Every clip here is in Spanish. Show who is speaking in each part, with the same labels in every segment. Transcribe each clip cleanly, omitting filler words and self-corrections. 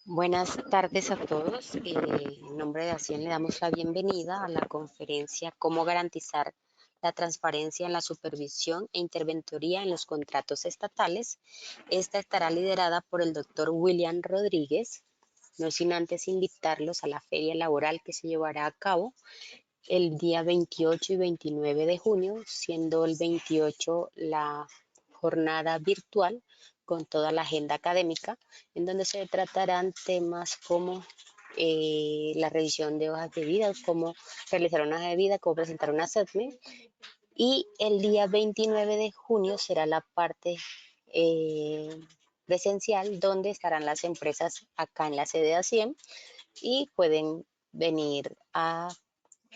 Speaker 1: Buenas tardes a todos. En nombre de ASIEN le damos la bienvenida a la conferencia Cómo garantizar la transparencia en la supervisión e interventoría en los contratos estatales. Esta estará liderada por el doctor William Rodríguez, no sin antes invitarlos a la feria laboral que se llevará a cabo el día 28 y 29 de junio, siendo el 28 la jornada virtual con toda la agenda académica, en donde se tratarán temas como la revisión de hojas de vida, cómo realizar una hoja de vida, cómo presentar un assessment. Y el día 29 de junio será la parte eh, presencial, donde estarán las empresas acá en la sede de ASIEM y pueden venir a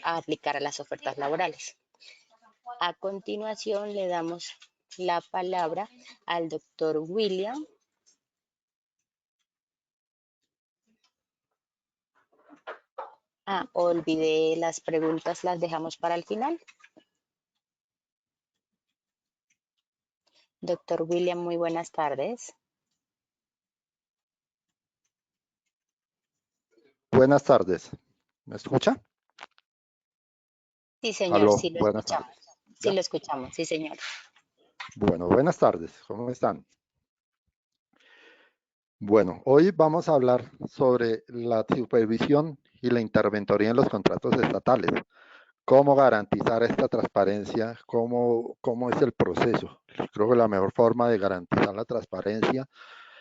Speaker 1: aplicar a las ofertas laborales. A continuación le damos la palabra al doctor William. Olvidé las preguntas, las dejamos para el final. Doctor William, muy buenas tardes.
Speaker 2: Buenas tardes. ¿Me escucha?
Speaker 1: Sí, señor,
Speaker 2: Aló,
Speaker 1: sí lo
Speaker 2: buenas
Speaker 1: escuchamos.
Speaker 2: tardes.
Speaker 1: Sí
Speaker 2: ¿Ya?
Speaker 1: lo escuchamos, sí, señor.
Speaker 2: Bueno, buenas tardes. ¿Cómo están? Bueno, hoy vamos a hablar sobre la supervisión y la interventoría en los contratos estatales. Cómo garantizar esta transparencia, cómo es el proceso. Creo que la mejor forma de garantizar la transparencia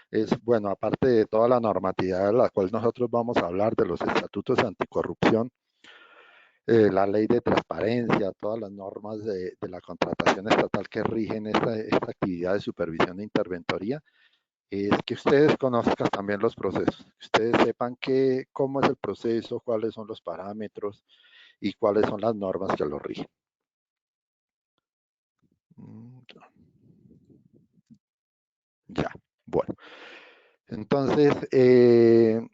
Speaker 2: es, bueno, aparte de toda la normatividad de la cual nosotros vamos a hablar, de los estatutos anticorrupción, la ley de transparencia, todas las normas de la contratación estatal que rigen esta actividad de supervisión e interventoría, es que ustedes conozcan también los procesos, que ustedes sepan cómo es el proceso, cuáles son los parámetros y cuáles son las normas que lo rigen. Ya, bueno. Entonces,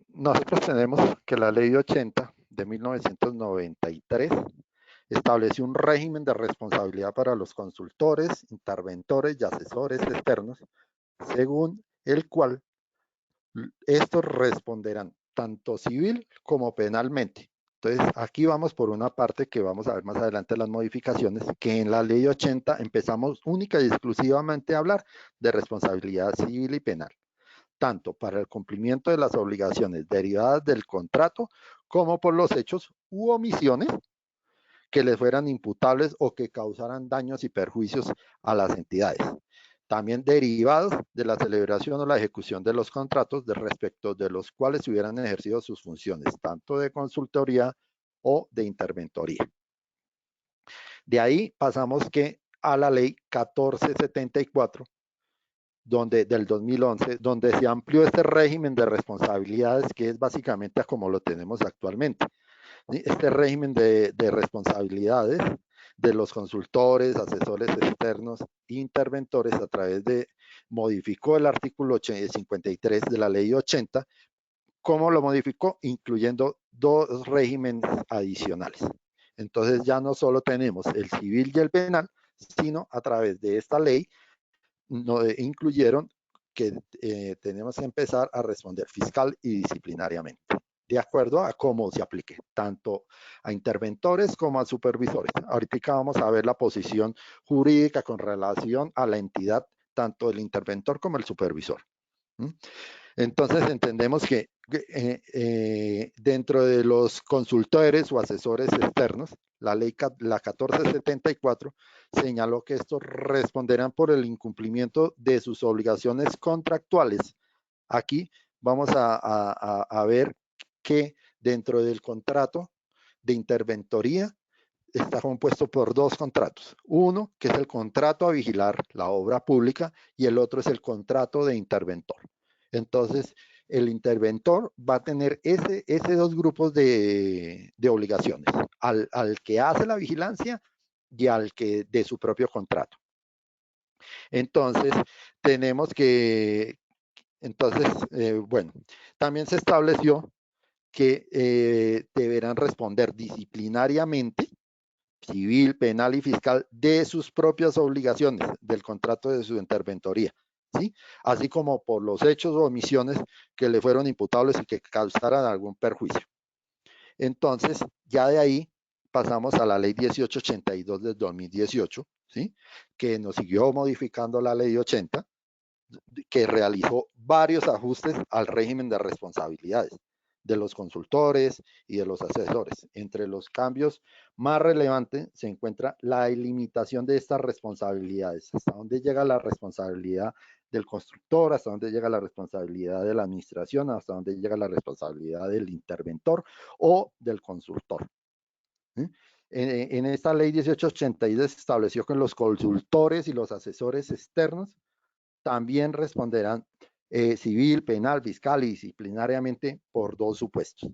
Speaker 2: nosotros tenemos que la ley 80 de 1993 estableció un régimen de responsabilidad para los consultores, interventores y asesores externos, según el cual estos responderán tanto civil como penalmente. Entonces, aquí vamos por una parte que vamos a ver más adelante las modificaciones, que en la ley 80 empezamos única y exclusivamente a hablar de responsabilidad civil y penal, tanto para el cumplimiento de las obligaciones derivadas del contrato como por los hechos u omisiones que les fueran imputables o que causaran daños y perjuicios a las entidades. También derivados de la celebración o la ejecución de los contratos de respecto de los cuales hubieran ejercido sus funciones, tanto de consultoría o de interventoría. De ahí pasamos a la ley 1474, del 2011, donde se amplió este régimen de responsabilidades, que es básicamente como lo tenemos actualmente. Este régimen de responsabilidades de los consultores, asesores externos, interventores, a través modificó el artículo 53 de la ley 80. ¿Cómo lo modificó? Incluyendo dos regímenes adicionales. Entonces ya no solo tenemos el civil y el penal, sino a través de esta ley incluyeron que tenemos que empezar a responder fiscal y disciplinariamente, de acuerdo a cómo se aplique, tanto a interventores como a supervisores. Ahorita vamos a ver la posición jurídica con relación a la entidad, tanto el interventor como el supervisor. Entonces entendemos que dentro de los consultores o asesores externos, la ley 1474 señaló que estos responderán por el incumplimiento de sus obligaciones contractuales. Aquí vamos a ver que dentro del contrato de interventoría está compuesto por dos contratos. Uno, que es el contrato a vigilar la obra pública, y el otro es el contrato de interventor. Entonces, el interventor va a tener ese dos grupos de obligaciones, al que hace la vigilancia y al que de su propio contrato. Entonces, tenemos que, bueno, también se estableció que deberán responder disciplinariamente, civil, penal y fiscal, de sus propias obligaciones del contrato de su interventoría, ¿sí? Así como por los hechos o omisiones que le fueron imputables y que causaran algún perjuicio. Entonces, ya de ahí pasamos a la ley 1882 del 2018, ¿sí? Que nos siguió modificando la ley 80, que realizó varios ajustes al régimen de responsabilidades de los consultores y de los asesores. Entre los cambios más relevantes se encuentra la limitación de estas responsabilidades, hasta dónde llega la responsabilidad del constructor, hasta dónde llega la responsabilidad de la administración, hasta dónde llega la responsabilidad del interventor o del consultor. ¿Sí? En esta ley 1882 se estableció que los consultores y los asesores externos también responderán civil, penal, fiscal y disciplinariamente por dos supuestos.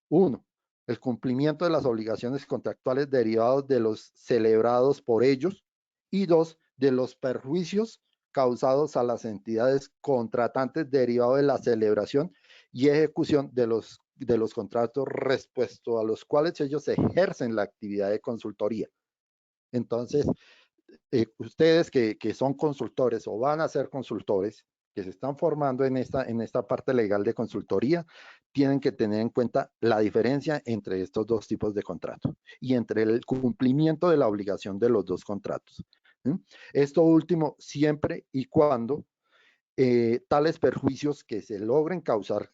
Speaker 2: Uno, el cumplimiento de las obligaciones contractuales derivados de los celebrados por ellos. Y dos, de los perjuicios causados a las entidades contratantes derivados de la celebración y ejecución de los contratos respecto a los cuales ellos ejercen la actividad de consultoría. Entonces, ustedes que son consultores o van a ser consultores, que se están formando en esta parte legal de consultoría, tienen que tener en cuenta la diferencia entre estos dos tipos de contratos y entre el cumplimiento de la obligación de los dos contratos. ¿Sí? Esto último siempre y cuando tales perjuicios que se logren causar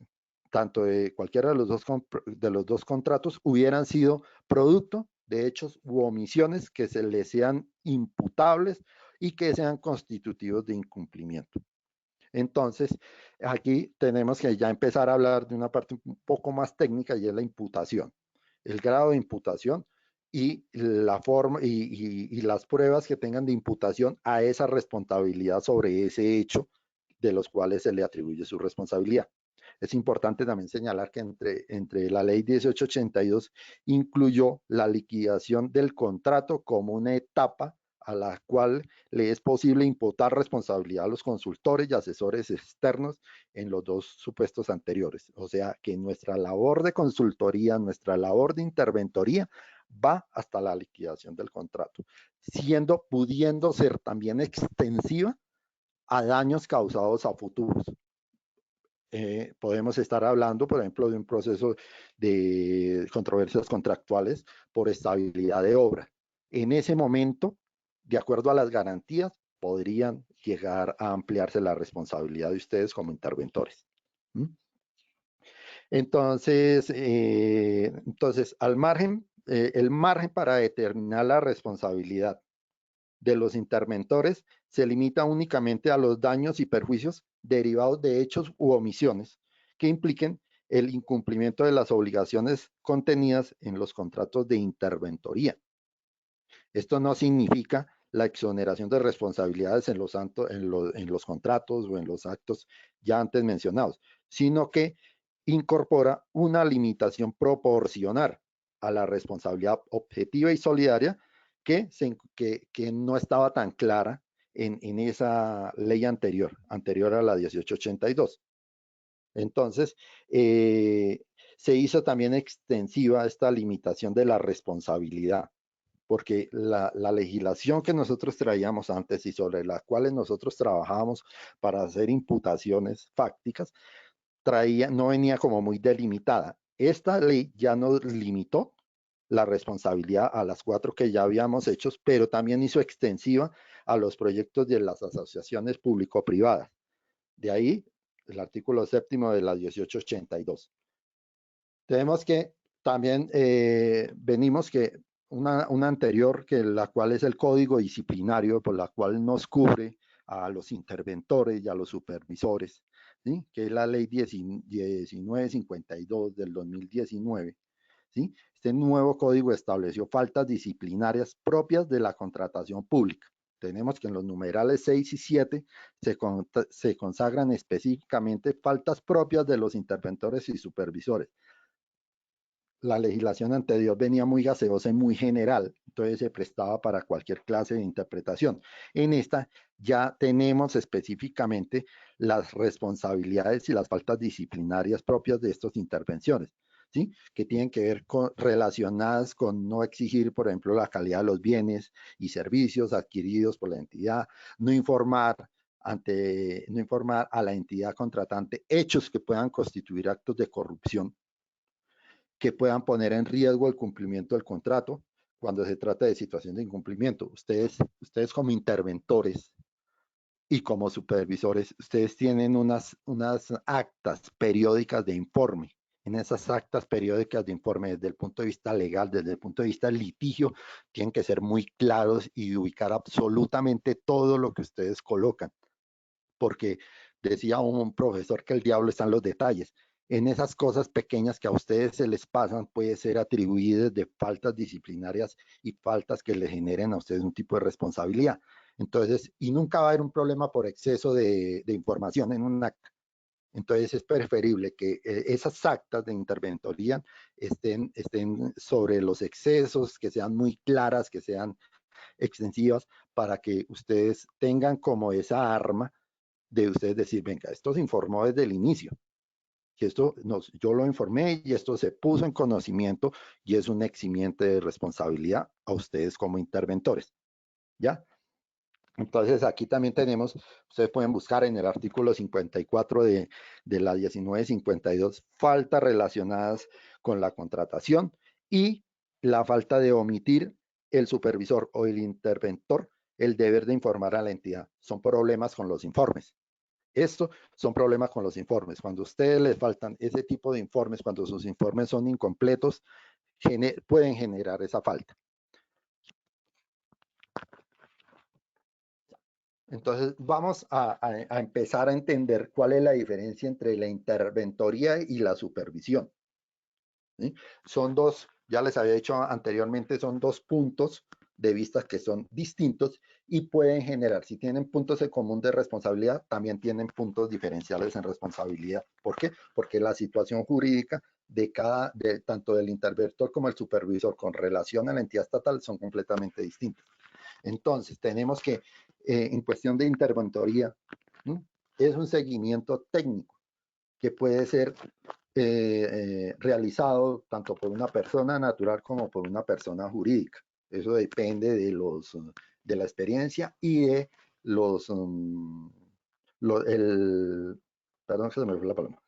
Speaker 2: tanto de cualquiera de los dos contratos hubieran sido producto de hechos u omisiones que se les sean imputables y que sean constitutivos de incumplimiento. Entonces, aquí tenemos que ya empezar a hablar de una parte un poco más técnica y es la imputación, el grado de imputación y la forma y las pruebas que tengan de imputación a esa responsabilidad sobre ese hecho de los cuales se le atribuye su responsabilidad. Es importante también señalar que entre la ley 1882 incluyó la liquidación del contrato como una etapa a la cual le es posible imputar responsabilidad a los consultores y asesores externos en los dos supuestos anteriores. O sea que nuestra labor de consultoría, nuestra labor de interventoría va hasta la liquidación del contrato, pudiendo ser también extensiva a daños causados a futuros. Podemos estar hablando, por ejemplo, de un proceso de controversias contractuales por estabilidad de obra. En ese momento, de acuerdo a las garantías, podrían llegar a ampliarse la responsabilidad de ustedes como interventores. ¿Mm? Entonces, al margen, el margen para determinar la responsabilidad de los interventores se limita únicamente a los daños y perjuicios derivados de hechos u omisiones que impliquen el incumplimiento de las obligaciones contenidas en los contratos de interventoría. Esto no significa la exoneración de responsabilidades en los contratos o en los actos ya antes mencionados, sino que incorpora una limitación proporcional a la responsabilidad objetiva y solidaria que no estaba tan clara en esa ley anterior a la 1882. Entonces, se hizo también extensiva esta limitación de la responsabilidad, porque la legislación que nosotros traíamos antes y sobre las cuales nosotros trabajábamos para hacer imputaciones fácticas, no venía como muy delimitada. Esta ley ya nos limitó la responsabilidad a las 4 que ya habíamos hecho, pero también hizo extensiva a los proyectos de las asociaciones público-privadas. De ahí el artículo 7º de la 1882. Tenemos que también venimos que una anterior, que la cual es el código disciplinario, por la cual nos cubre a los interventores y a los supervisores, ¿sí? Que es la ley 1952 del 2019. ¿Sí? Este nuevo código estableció faltas disciplinarias propias de la contratación pública. Tenemos que en los numerales 6 y 7 se consagran específicamente faltas propias de los interventores y supervisores. La legislación anterior venía muy gaseosa y muy general, entonces se prestaba para cualquier clase de interpretación. En esta ya tenemos específicamente las responsabilidades y las faltas disciplinarias propias de estas intervenciones, ¿sí? Que tienen que ver relacionadas con no exigir, por ejemplo, la calidad de los bienes y servicios adquiridos por la entidad, no informar no informar a la entidad contratante hechos que puedan constituir actos de corrupción, que puedan poner en riesgo el cumplimiento del contrato cuando se trata de situación de incumplimiento. Ustedes como interventores y como supervisores, ustedes tienen unas actas periódicas de informe. En esas actas periódicas de informe, desde el punto de vista legal, desde el punto de vista del litigio, tienen que ser muy claros y ubicar absolutamente todo lo que ustedes colocan. Porque decía un profesor que el diablo está en los detalles. En esas cosas pequeñas que a ustedes se les pasan, puede ser atribuidas de faltas disciplinarias y faltas que le generen a ustedes un tipo de responsabilidad. Entonces, y nunca va a haber un problema por exceso de información en un acta. Entonces es preferible que esas actas de interventoría estén sobre los excesos, que sean muy claras, que sean extensivas, para que ustedes tengan como esa arma de ustedes decir, venga, esto se informó desde el inicio, que yo lo informé y esto se puso en conocimiento y es un eximiente de responsabilidad a ustedes como interventores, ¿ya? Entonces aquí también tenemos, ustedes pueden buscar en el artículo 54 de la 1952, faltas relacionadas con la contratación y la falta de omitir el supervisor o el interventor el deber de informar a la entidad. Son problemas con los informes. Esto son problemas con los informes. Cuando a ustedes les faltan ese tipo de informes, cuando sus informes son incompletos, pueden generar esa falta. Entonces vamos a empezar a entender cuál es la diferencia entre la interventoría y la supervisión. ¿Sí? Son dos, ya les había dicho anteriormente, son dos puntos de vista que son distintos y pueden generar, si tienen puntos en común de responsabilidad, también tienen puntos diferenciales en responsabilidad. ¿Por qué? Porque la situación jurídica tanto del interventor como el supervisor con relación a la entidad estatal son completamente distintas. Entonces, tenemos que, en cuestión de interventoría, ¿sí? Es un seguimiento técnico que puede ser realizado tanto por una persona natural como por una persona jurídica. Eso depende de la experiencia y de perdón que se me fue la palabra,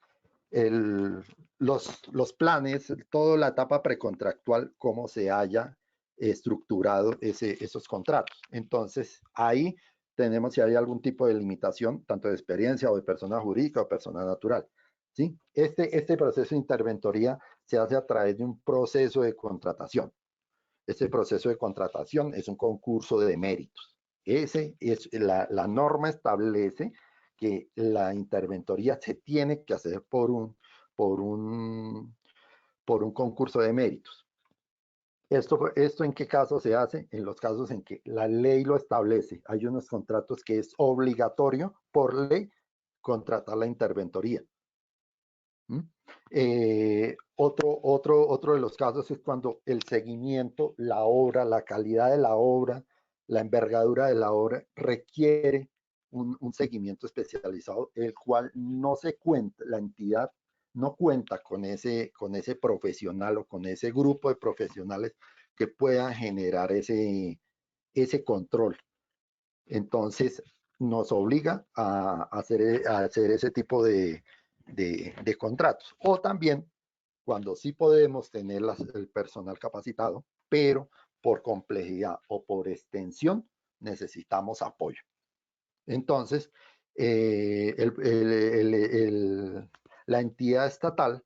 Speaker 2: los planes, toda la etapa precontractual, cómo se haya estructurado esos contratos. Entonces, ahí tenemos si hay algún tipo de limitación, tanto de experiencia o de persona jurídica o persona natural. ¿Sí? Este proceso de interventoría se hace a través de un proceso de contratación. Este proceso de contratación es un concurso de méritos. La norma establece que la interventoría se tiene que hacer por un concurso de méritos. ¿Esto en qué caso se hace? En los casos en que la ley lo establece. Hay unos contratos que es obligatorio por ley contratar la interventoría. Otro de los casos es cuando el seguimiento, la obra, la calidad de la obra, la envergadura de la obra requiere un seguimiento especializado, el cual no se cuenta, la entidad no cuenta con ese profesional o con ese grupo de profesionales que puedan generar ese control. Entonces, nos obliga a hacer ese tipo de contratos. O también cuando sí podemos tener el personal capacitado, pero por complejidad o por extensión necesitamos apoyo. Entonces, la entidad estatal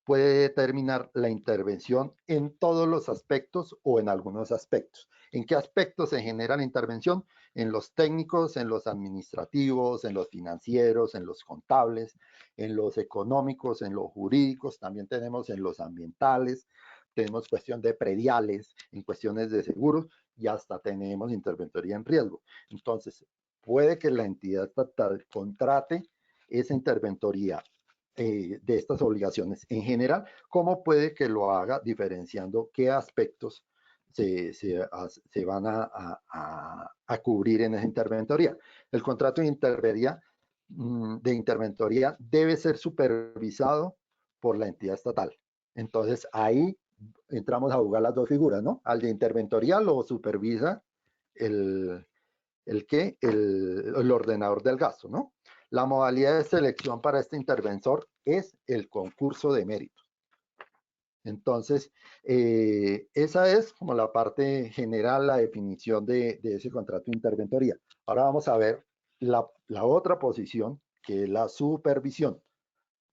Speaker 2: puede determinar la intervención en todos los aspectos o en algunos aspectos. ¿En qué aspectos se genera la intervención? En los técnicos, en los administrativos, en los financieros, en los contables, en los económicos, en los jurídicos, también tenemos en los ambientales, tenemos cuestión de prediales, en cuestiones de seguros y hasta tenemos interventoría en riesgo. Entonces, puede que la entidad estatal contrate esa interventoría de estas obligaciones en general, como puede que lo haga diferenciando qué aspectos se van a cubrir en esa interventoría. El contrato de interventoría debe ser supervisado por la entidad estatal. Entonces ahí entramos a jugar las dos figuras, ¿no? Al de interventoría lo supervisa el el ordenador del gasto, ¿no? La modalidad de selección para este interventor es el concurso de méritos. Entonces, esa es como la parte general, la definición de ese contrato de interventoría. Ahora vamos a ver la otra posición, que es la supervisión.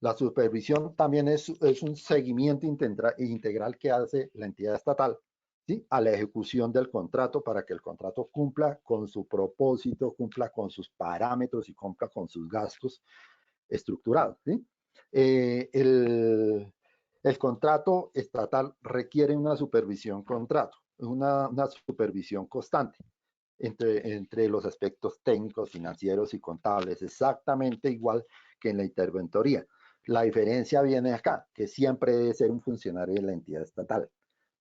Speaker 2: La supervisión también es un seguimiento integral que hace la entidad estatal, ¿sí?, a la ejecución del contrato para que el contrato cumpla con su propósito, cumpla con sus parámetros y cumpla con sus gastos estructurados, ¿sí? Eh, el, el contrato estatal requiere una supervisión una supervisión constante entre los aspectos técnicos, financieros y contables, exactamente igual que en la interventoría. La diferencia viene acá, que siempre debe ser un funcionario de la entidad estatal.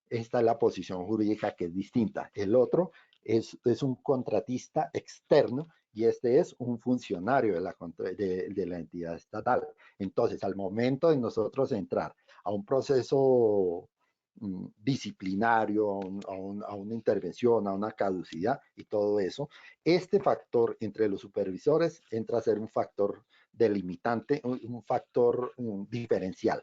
Speaker 2: Esta es la posición jurídica que es distinta. El otro es un contratista externo y este es un funcionario de la entidad estatal. Entonces, al momento de nosotros entrar a un proceso disciplinario, a una intervención, a una caducidad y todo eso, este factor entre los supervisores entra a ser un factor delimitante, un factor diferencial.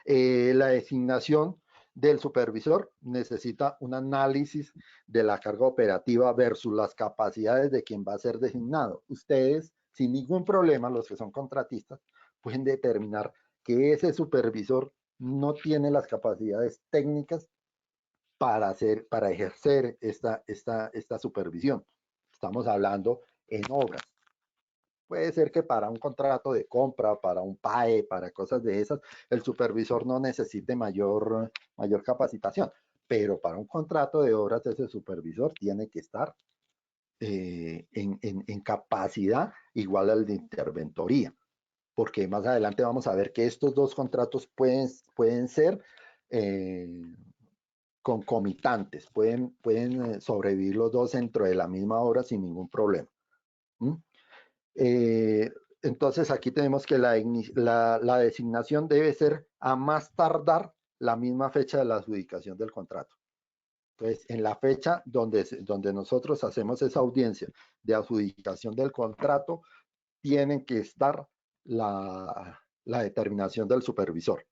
Speaker 2: La designación del supervisor necesita un análisis de la carga operativa versus las capacidades de quien va a ser designado. Ustedes, sin ningún problema, los que son contratistas, pueden determinar que ese supervisor no tiene las capacidades técnicas para ejercer esta supervisión. Estamos hablando en obras. Puede ser que para un contrato de compra, para un PAE, para cosas de esas, el supervisor no necesite mayor capacitación, pero para un contrato de obras ese supervisor tiene que estar en capacidad igual al de interventoría, porque más adelante vamos a ver que estos dos contratos pueden ser concomitantes, pueden sobrevivir los dos dentro de la misma obra sin ningún problema. Entonces aquí tenemos que la designación debe ser a más tardar la misma fecha de la adjudicación del contrato. Entonces, en la fecha donde nosotros hacemos esa audiencia de adjudicación del contrato, tienen que estar la determinación del supervisor,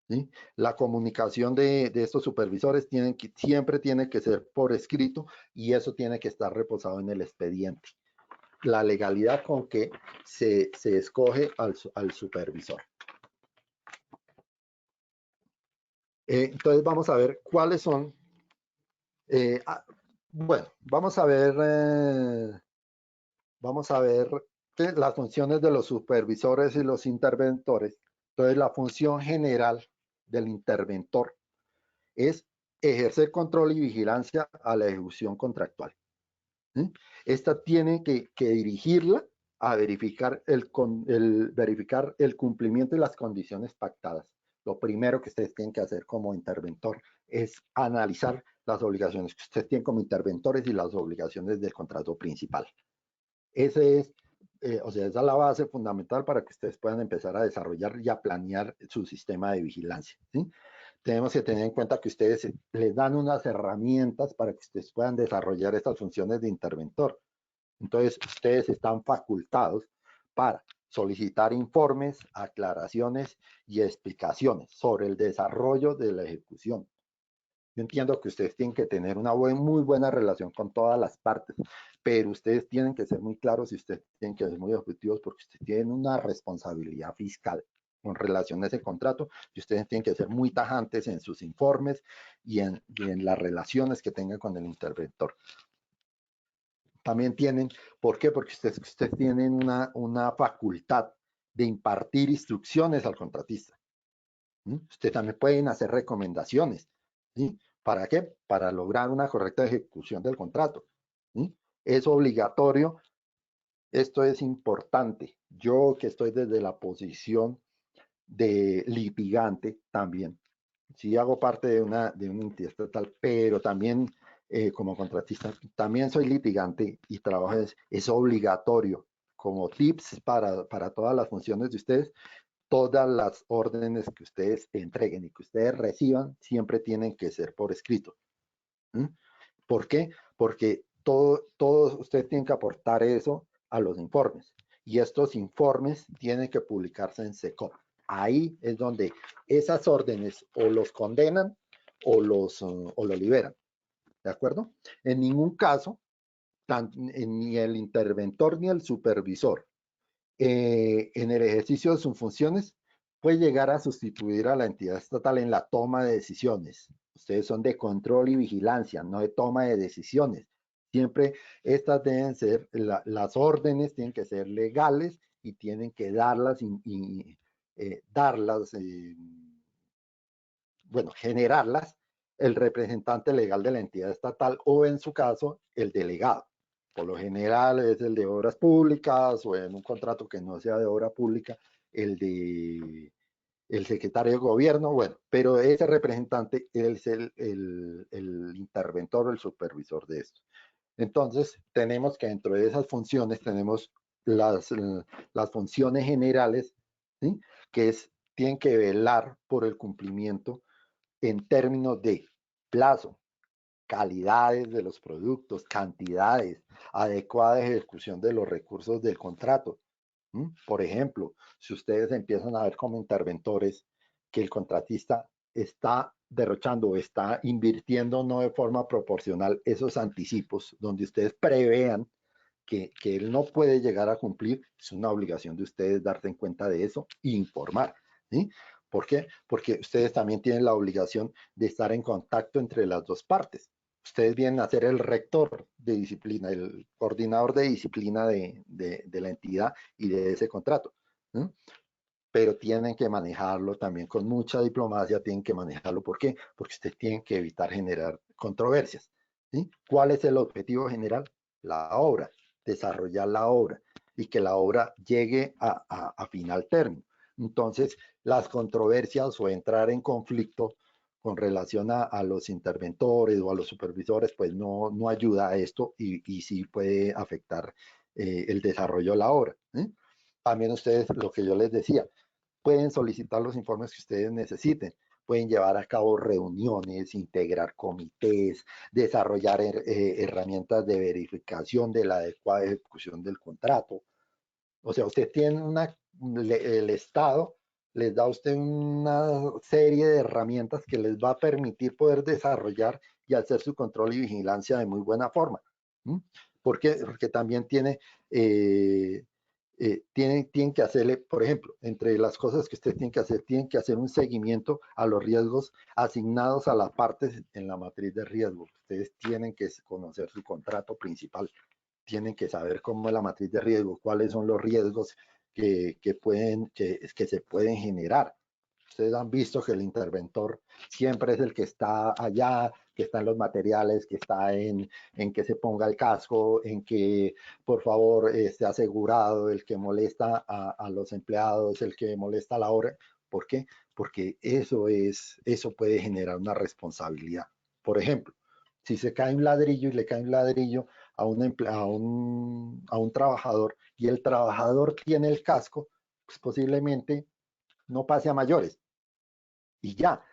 Speaker 2: ¿sí? La comunicación de estos supervisores siempre tiene que ser por escrito y eso tiene que estar reposado en el expediente. La legalidad con que se escoge al supervisor. Entonces vamos a ver cuáles son. Bueno, vamos a ver las funciones de los supervisores y los interventores. Entonces la función general del interventor es ejercer control y vigilancia a la ejecución contractual. Esta tiene que dirigirla a verificar verificar el cumplimiento y las condiciones pactadas. Lo primero que ustedes tienen que hacer como interventor es analizar las obligaciones que ustedes tienen como interventores y las obligaciones del contrato principal. Esa es la base fundamental para que ustedes puedan empezar a desarrollar y a planear su sistema de vigilancia, ¿sí? Tenemos que tener en cuenta que ustedes les dan unas herramientas para que ustedes puedan desarrollar estas funciones de interventor. Entonces, ustedes están facultados para solicitar informes, aclaraciones y explicaciones sobre el desarrollo de la ejecución. Yo entiendo que ustedes tienen que tener una muy buena relación con todas las partes, pero ustedes tienen que ser muy claros y ustedes tienen que ser muy objetivos porque ustedes tienen una responsabilidad fiscal con relación a ese contrato y ustedes tienen que ser muy tajantes en sus informes y en las relaciones que tengan con el interventor. También tienen, ¿por qué? Porque ustedes tienen una facultad de impartir instrucciones al contratista. Ustedes también pueden hacer recomendaciones. ¿Sí? ¿Para qué? Para lograr una correcta ejecución del contrato. ¿Sí? Es obligatorio. Esto es importante. Yo que estoy desde la posición de litigante también. Sí hago parte de una entidad estatal, pero también como contratista, también soy litigante y trabajo es obligatorio como tips para todas las funciones de ustedes. Todas las órdenes que ustedes entreguen y que ustedes reciban siempre tienen que ser por escrito. ¿Mm? ¿Por qué? Porque todos ustedes tienen que aportar eso a los informes. Y estos informes tienen que publicarse en SECOP. Ahí es donde esas órdenes o los condenan o los liberan. ¿De acuerdo? En ningún caso, ni el interventor ni el supervisor, en el ejercicio de sus funciones, puede llegar a sustituir a la entidad estatal en la toma de decisiones. Ustedes son de control y vigilancia, no de toma de decisiones. Siempre estas deben ser, las órdenes tienen que ser legales y tienen que darlas bueno, generarlas el representante legal de la entidad estatal o en su caso el delegado. Por lo general es el de obras públicas o en un contrato que no sea de obra pública, el secretario de gobierno, bueno, pero ese representante es el interventor o el supervisor de esto. Entonces, tenemos que dentro de esas funciones tenemos las funciones generales, ¿sí? Que tienen que velar por el cumplimiento en términos de plazo, calidades de los productos, cantidades, adecuada ejecución de los recursos del contrato. Por ejemplo, si ustedes empiezan a ver como interventores que el contratista está derrochando o está invirtiendo no de forma proporcional esos anticipos, donde ustedes prevean que él no puede llegar a cumplir, es una obligación de ustedes darse en cuenta de eso e informar. ¿Sí? ¿Por qué? Porque ustedes también tienen la obligación de estar en contacto entre las dos partes. Ustedes vienen a ser el rector de disciplina, el coordinador de disciplina de la entidad y de ese contrato. ¿Sí? Pero tienen que manejarlo también con mucha diplomacia, tienen que manejarlo. ¿Por qué? Porque ustedes tienen que evitar generar controversias. ¿Sí? ¿Cuál es el objetivo general? La obra, desarrollar la obra y que la obra llegue a final término. Entonces, las controversias o entrar en conflicto con relación a los interventores o a los supervisores, pues no ayuda a esto y sí puede afectar el desarrollo de la obra. ¿Sí? También ustedes, lo que yo les decía, pueden solicitar los informes que ustedes necesiten, pueden llevar a cabo reuniones, integrar comités, desarrollar herramientas de verificación de la adecuada ejecución del contrato. O sea, usted tiene el Estado les da a usted una serie de herramientas que les va a permitir poder desarrollar y hacer su control y vigilancia de muy buena forma. ¿Mm? Porque también tienen que hacerle, por ejemplo, entre las cosas que usted tiene que hacer, tienen que hacer un seguimiento a los riesgos asignados a las partes en la matriz de riesgo. Ustedes tienen que conocer su contrato principal, tienen que saber cómo es la matriz de riesgo, cuáles son los riesgos que se pueden generar. Ustedes han visto que el interventor siempre es el que está allá, que está en los materiales, que está en que se ponga el casco, en que por favor esté asegurado, el que molesta a los empleados, el que molesta a la hora. ¿Por qué? Porque eso puede generar una responsabilidad. Por ejemplo, si se cae un ladrillo y le cae un ladrillo a un trabajador y el trabajador tiene el casco, pues posiblemente no pase a mayores y ya.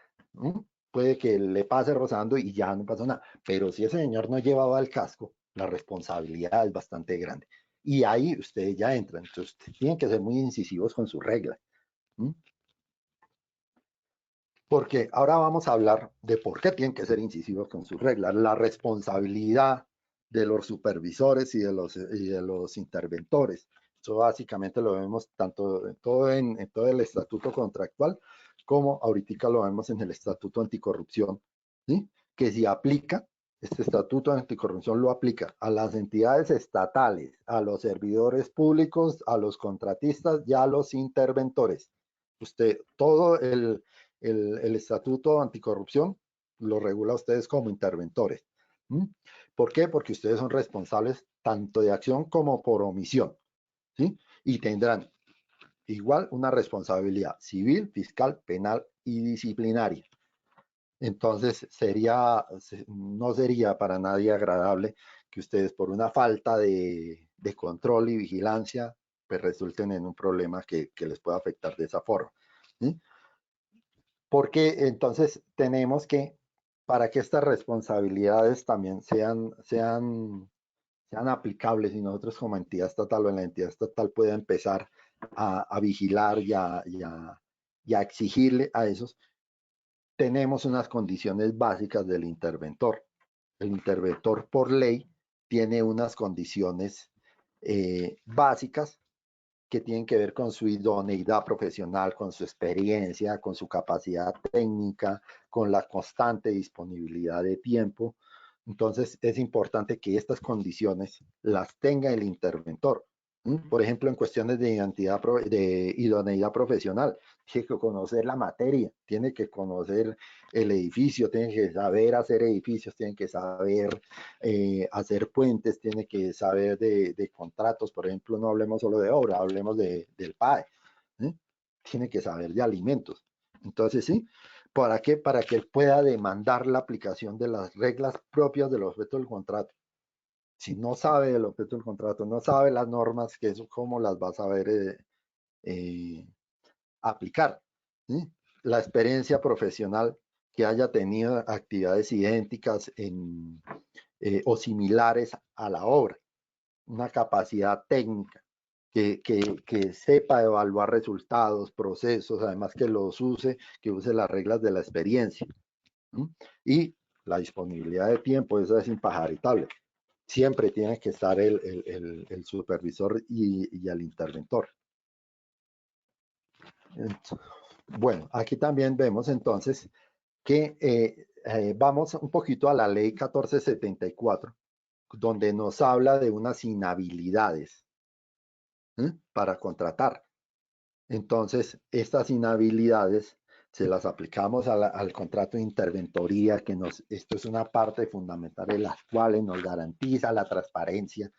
Speaker 2: Puede que le pase rozando y ya no pasó nada. Pero si ese señor no llevaba el casco, la responsabilidad es bastante grande. Y ahí ustedes ya entran. Entonces, tienen que ser muy incisivos con sus reglas. Porque ahora vamos a hablar de por qué tienen que ser incisivos con sus reglas. La responsabilidad de los supervisores y de los interventores. Eso básicamente lo vemos tanto en todo el estatuto contractual como ahorita lo vemos en el estatuto anticorrupción, ¿sí? Que si aplica, este estatuto anticorrupción lo aplica a las entidades estatales, a los servidores públicos, a los contratistas y a los interventores. Todo el estatuto anticorrupción lo regula a ustedes como interventores. ¿Por qué? Porque ustedes son responsables tanto de acción como por omisión. ¿Sí? Y tendrán igual una responsabilidad civil, fiscal, penal y disciplinaria. Entonces no sería para nadie agradable que ustedes por una falta de control y vigilancia pues resulten en un problema que les pueda afectar de esa forma. ¿Sí? Porque entonces tenemos que, para que estas responsabilidades también sean sean aplicables y nosotros como entidad estatal o en la entidad estatal pueda empezar a vigilar y a exigirle a esos, tenemos unas condiciones básicas del interventor. El interventor por ley tiene unas condiciones básicas que tienen que ver con su idoneidad profesional, con su experiencia, con su capacidad técnica, con la constante disponibilidad de tiempo. Entonces, es importante que estas condiciones las tenga el interventor. Por ejemplo, en cuestiones de identidad, de idoneidad profesional, tiene que conocer la materia, tiene que conocer el edificio, tiene que saber hacer edificios, tiene que saber hacer puentes, tiene que saber de contratos, por ejemplo, no hablemos solo de obra, hablemos del PAE, ¿eh? Tiene que saber de alimentos. Entonces, sí, ¿para qué? Para que él pueda demandar la aplicación de las reglas propias del objeto del contrato. Si no sabe del objeto del contrato, no sabe las normas, que eso cómo las va a saber eh, aplicar. ¿Sí? La experiencia profesional que haya tenido actividades idénticas o similares a la obra, una capacidad técnica, que sepa evaluar resultados, procesos, además que los use, que use las reglas de la experiencia. ¿Mm? Y la disponibilidad de tiempo, eso es impajaritable. Siempre tiene que estar el supervisor y el interventor. Bueno, aquí también vemos entonces que vamos un poquito a la ley 1474, donde nos habla de unas inhabilidades para contratar. Entonces, estas inhabilidades se las aplicamos al contrato de interventoría, esto es una parte fundamental de las cuales nos garantiza la transparencia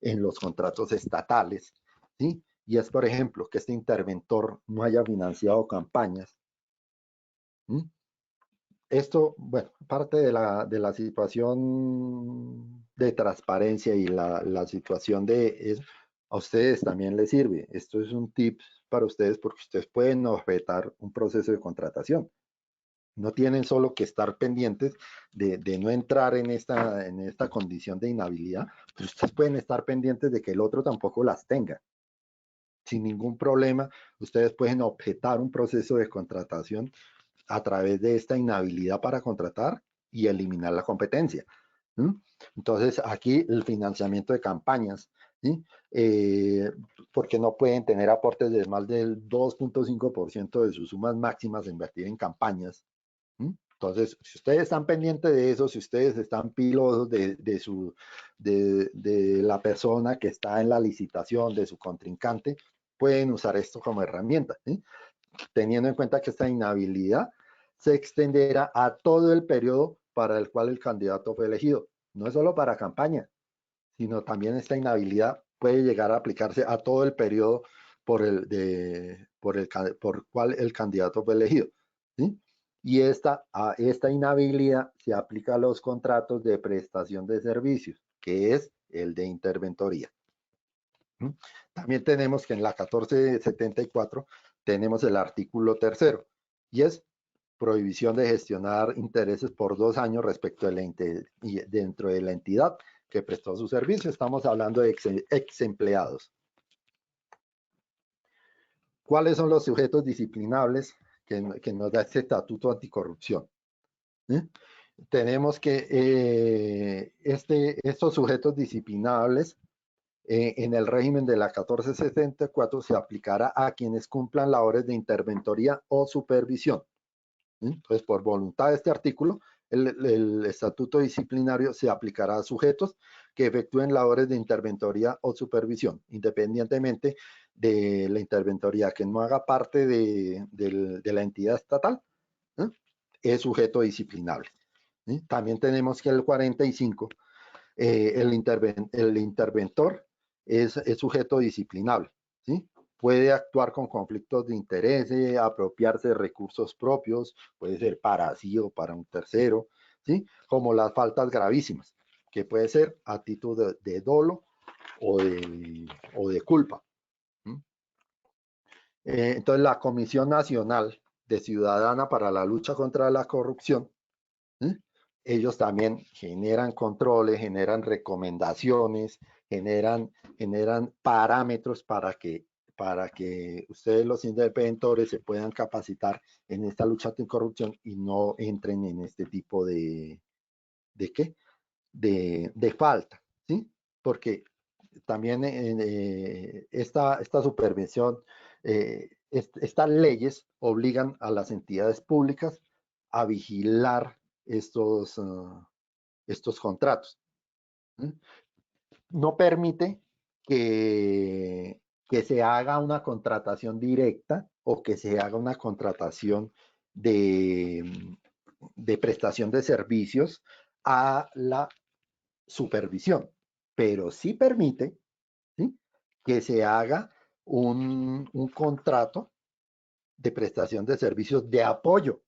Speaker 2: en los contratos estatales, ¿sí? Y es, por ejemplo, que este interventor no haya financiado campañas. ¿Sí? Esto, bueno, parte de la situación de transparencia y la situación a ustedes también les sirve. Esto es un tip para ustedes porque ustedes pueden objetar un proceso de contratación. No tienen solo que estar pendientes de no entrar en esta condición de inhabilidad, pues ustedes pueden estar pendientes de que el otro tampoco las tenga. Sin ningún problema, ustedes pueden objetar un proceso de contratación a través de esta inhabilidad para contratar y eliminar la competencia. ¿Sí? Entonces, aquí el financiamiento de campañas, ¿sí? Porque no pueden tener aportes de más del 2.5% de sus sumas máximas a invertir en campañas. ¿Sí? Entonces, si ustedes están pendientes de eso, si ustedes están pilosos de la persona que está en la licitación, de su contrincante, pueden usar esto como herramienta, ¿sí? Teniendo en cuenta que esta inhabilidad se extenderá a todo el periodo para el cual el candidato fue elegido. No es solo para campaña, sino también esta inhabilidad puede llegar a aplicarse a todo el periodo por cual el candidato fue elegido. ¿Sí? Y a esta inhabilidad se aplica a los contratos de prestación de servicios, que es el de interventoría. ¿Sí? También tenemos que en la 1474 tenemos el artículo 3 y es prohibición de gestionar intereses por 2 años respecto dentro de la entidad que prestó su servicio. Estamos hablando de ex empleados. ¿Cuáles son los sujetos disciplinables que nos da este estatuto anticorrupción? Tenemos que estos sujetos disciplinables en el régimen de la 1474 se aplicará a quienes cumplan labores de interventoría o supervisión. Entonces, por voluntad de este artículo, el estatuto disciplinario se aplicará a sujetos que efectúen labores de interventoría o supervisión, independientemente de la interventoría que no haga parte de la entidad estatal, ¿eh? Es sujeto disciplinable. También tenemos que el 45, el interventor es sujeto disciplinable, ¿sí? Puede actuar con conflictos de interés, apropiarse de recursos propios, puede ser para sí o para un tercero, ¿sí? Como las faltas gravísimas, que puede ser a título de dolo o de culpa. Entonces, la Comisión Nacional de Ciudadana para la Lucha contra la Corrupción, ¿sí? ellos también generan controles, generan recomendaciones, generan parámetros para que ustedes los interventores se puedan capacitar en esta lucha anticorrupción y no entren en este tipo ¿de qué? De falta, ¿sí? Porque también esta supervisión, estas leyes obligan a las entidades públicas a vigilar estos contratos. ¿Sí? No permite que se haga una contratación directa o que se haga una contratación de prestación de servicios a la supervisión, pero sí permite, ¿sí?, que se haga un contrato de prestación de servicios de apoyo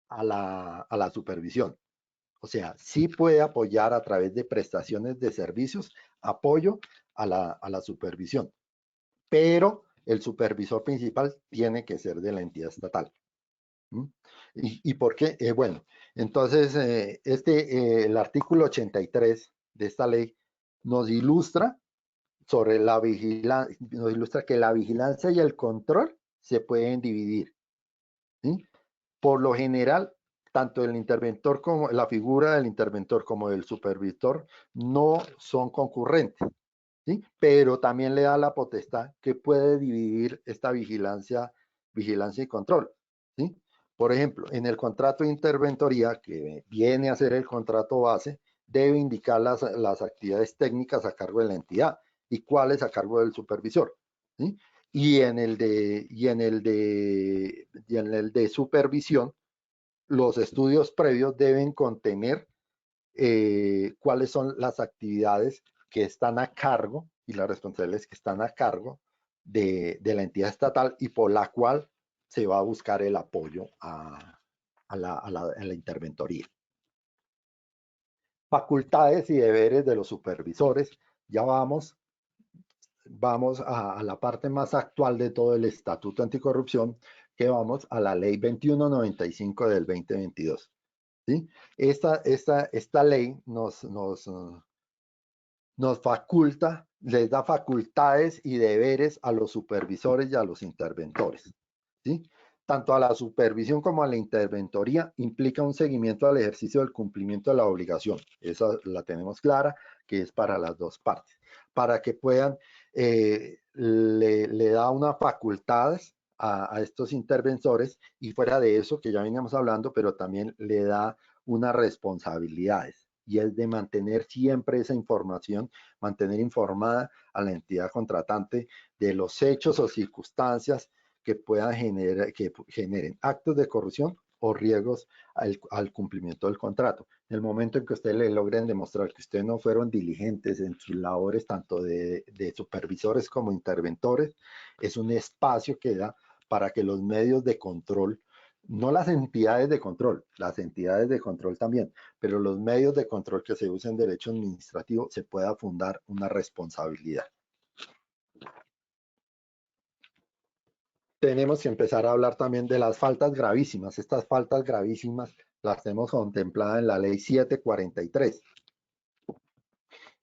Speaker 2: a la supervisión. O sea, sí puede apoyar a través de prestaciones de servicios, apoyo a la supervisión, pero el supervisor principal tiene que ser de la entidad estatal. ¿Mm? ¿Y por qué? Bueno, entonces el artículo 83 de esta ley nos ilustra sobre la vigilancia, nos ilustra que la vigilancia y el control se pueden dividir, ¿sí? Por lo general, tanto el interventor como la figura del interventor como del supervisor no son concurrentes, ¿sí? Pero también le da la potestad que puede dividir esta vigilancia y control, ¿sí? Por ejemplo, en el contrato de interventoría, que viene a ser el contrato base, debe indicar las actividades técnicas a cargo de la entidad y cuáles a cargo del supervisor, ¿sí? Y en el de supervisión, los estudios previos deben contener cuáles son las actividades que están a cargo y las responsabilidades que están a cargo de la entidad estatal y por la cual se va a buscar el apoyo a la interventoría. Facultades y deberes de los supervisores. Ya vamos a la parte más actual de todo el Estatuto Anticorrupción, que vamos a la Ley 2195 del 2022. ¿Sí? Esta ley nos faculta, les da facultades y deberes a los supervisores y a los interventores, ¿sí? Tanto a la supervisión como a la interventoría implica un seguimiento al ejercicio del cumplimiento de la obligación. Esa la tenemos clara, que es para las dos partes. Para que puedan, le da unas facultades a estos interventores y fuera de eso, que ya veníamos hablando, pero también le da unas responsabilidades y es de mantener siempre esa información, mantener informada a la entidad contratante de los hechos o circunstancias que puedan que generen actos de corrupción o riesgos al cumplimiento del contrato. En el momento en que ustedes le logren demostrar que ustedes no fueron diligentes en sus labores, tanto de supervisores como interventores, es un espacio que da para que los medios de control, no las entidades de control, las entidades de control también, pero los medios de control que se usen en derecho administrativo se pueda fundar una responsabilidad. Tenemos que empezar a hablar también de las faltas gravísimas. Estas faltas gravísimas las tenemos contempladas en la ley 743.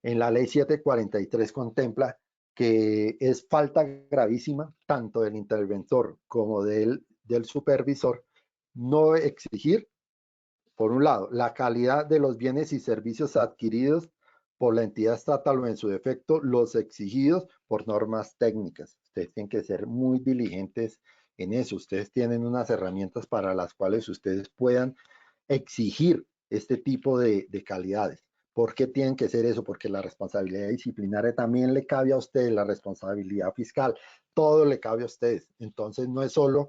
Speaker 2: En la ley 743 contempla que es falta gravísima tanto del interventor como del supervisor no exigir, por un lado, la calidad de los bienes y servicios adquiridos por la entidad estatal o en su defecto los exigidos por normas técnicas. Ustedes tienen que ser muy diligentes en eso. Ustedes tienen unas herramientas para las cuales ustedes puedan exigir este tipo de calidades. ¿Por qué tienen que ser eso? Porque la responsabilidad disciplinaria también le cabe a ustedes, la responsabilidad fiscal, todo le cabe a ustedes. Entonces no es solo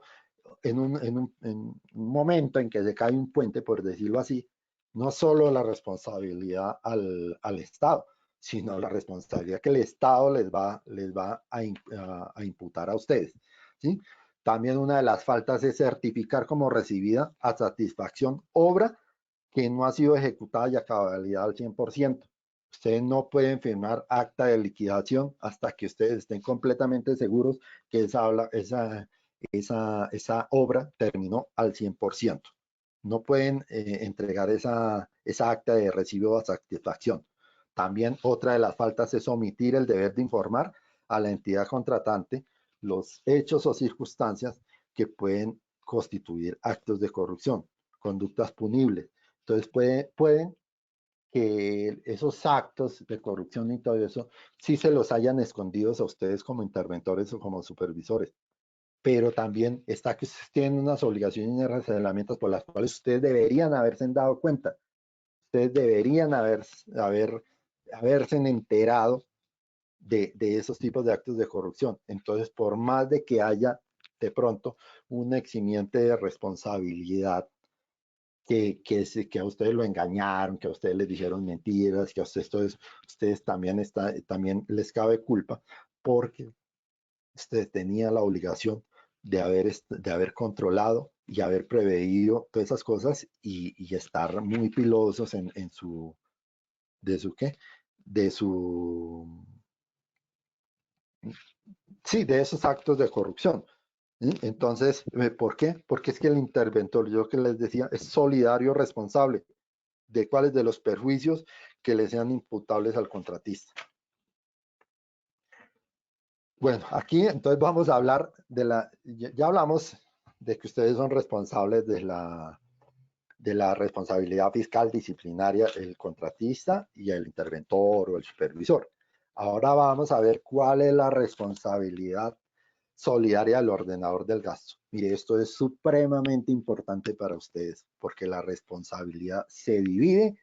Speaker 2: en un momento en que se cae un puente, por decirlo así, no solo la responsabilidad al Estado, sino la responsabilidad que el Estado les va a imputar a ustedes, ¿sí? También una de las faltas es certificar como recibida a satisfacción obra que no ha sido ejecutada y a cabalidad al 100%. Ustedes no pueden firmar acta de liquidación hasta que ustedes estén completamente seguros que esa obra terminó al 100%. No pueden entregar esa esa acta de recibo de satisfacción. También otra de las faltas es omitir el deber de informar a la entidad contratante los hechos o circunstancias que pueden constituir actos de corrupción, conductas punibles. Entonces pueden que esos actos de corrupción y todo eso sí se los hayan escondidos a ustedes como interventores o como supervisores, pero también está que ustedes tienen unas obligaciones y reglamentos por las cuales ustedes deberían haberse dado cuenta, ustedes deberían haberse enterado de esos tipos de actos de corrupción. Entonces, por más de que haya de pronto un eximiente de responsabilidad, que a ustedes lo engañaron, que a ustedes les dijeron mentiras, que a ustedes también les cabe culpa, porque ustedes tenían la obligación de haber controlado y haber preveído todas esas cosas y estar muy pilosos en su, de su qué, de su, sí, de esos actos de corrupción. ¿Sí? Entonces, ¿por qué? Porque es que el interventor, yo que les decía, es solidario responsable de cuáles de los perjuicios que le sean imputables al contratista. Bueno, aquí entonces vamos a hablar ya hablamos de que ustedes son responsables de la responsabilidad fiscal disciplinaria, el contratista y el interventor o el supervisor. Ahora vamos a ver cuál es la responsabilidad solidaria del ordenador del gasto. Mire, esto es supremamente importante para ustedes porque la responsabilidad se divide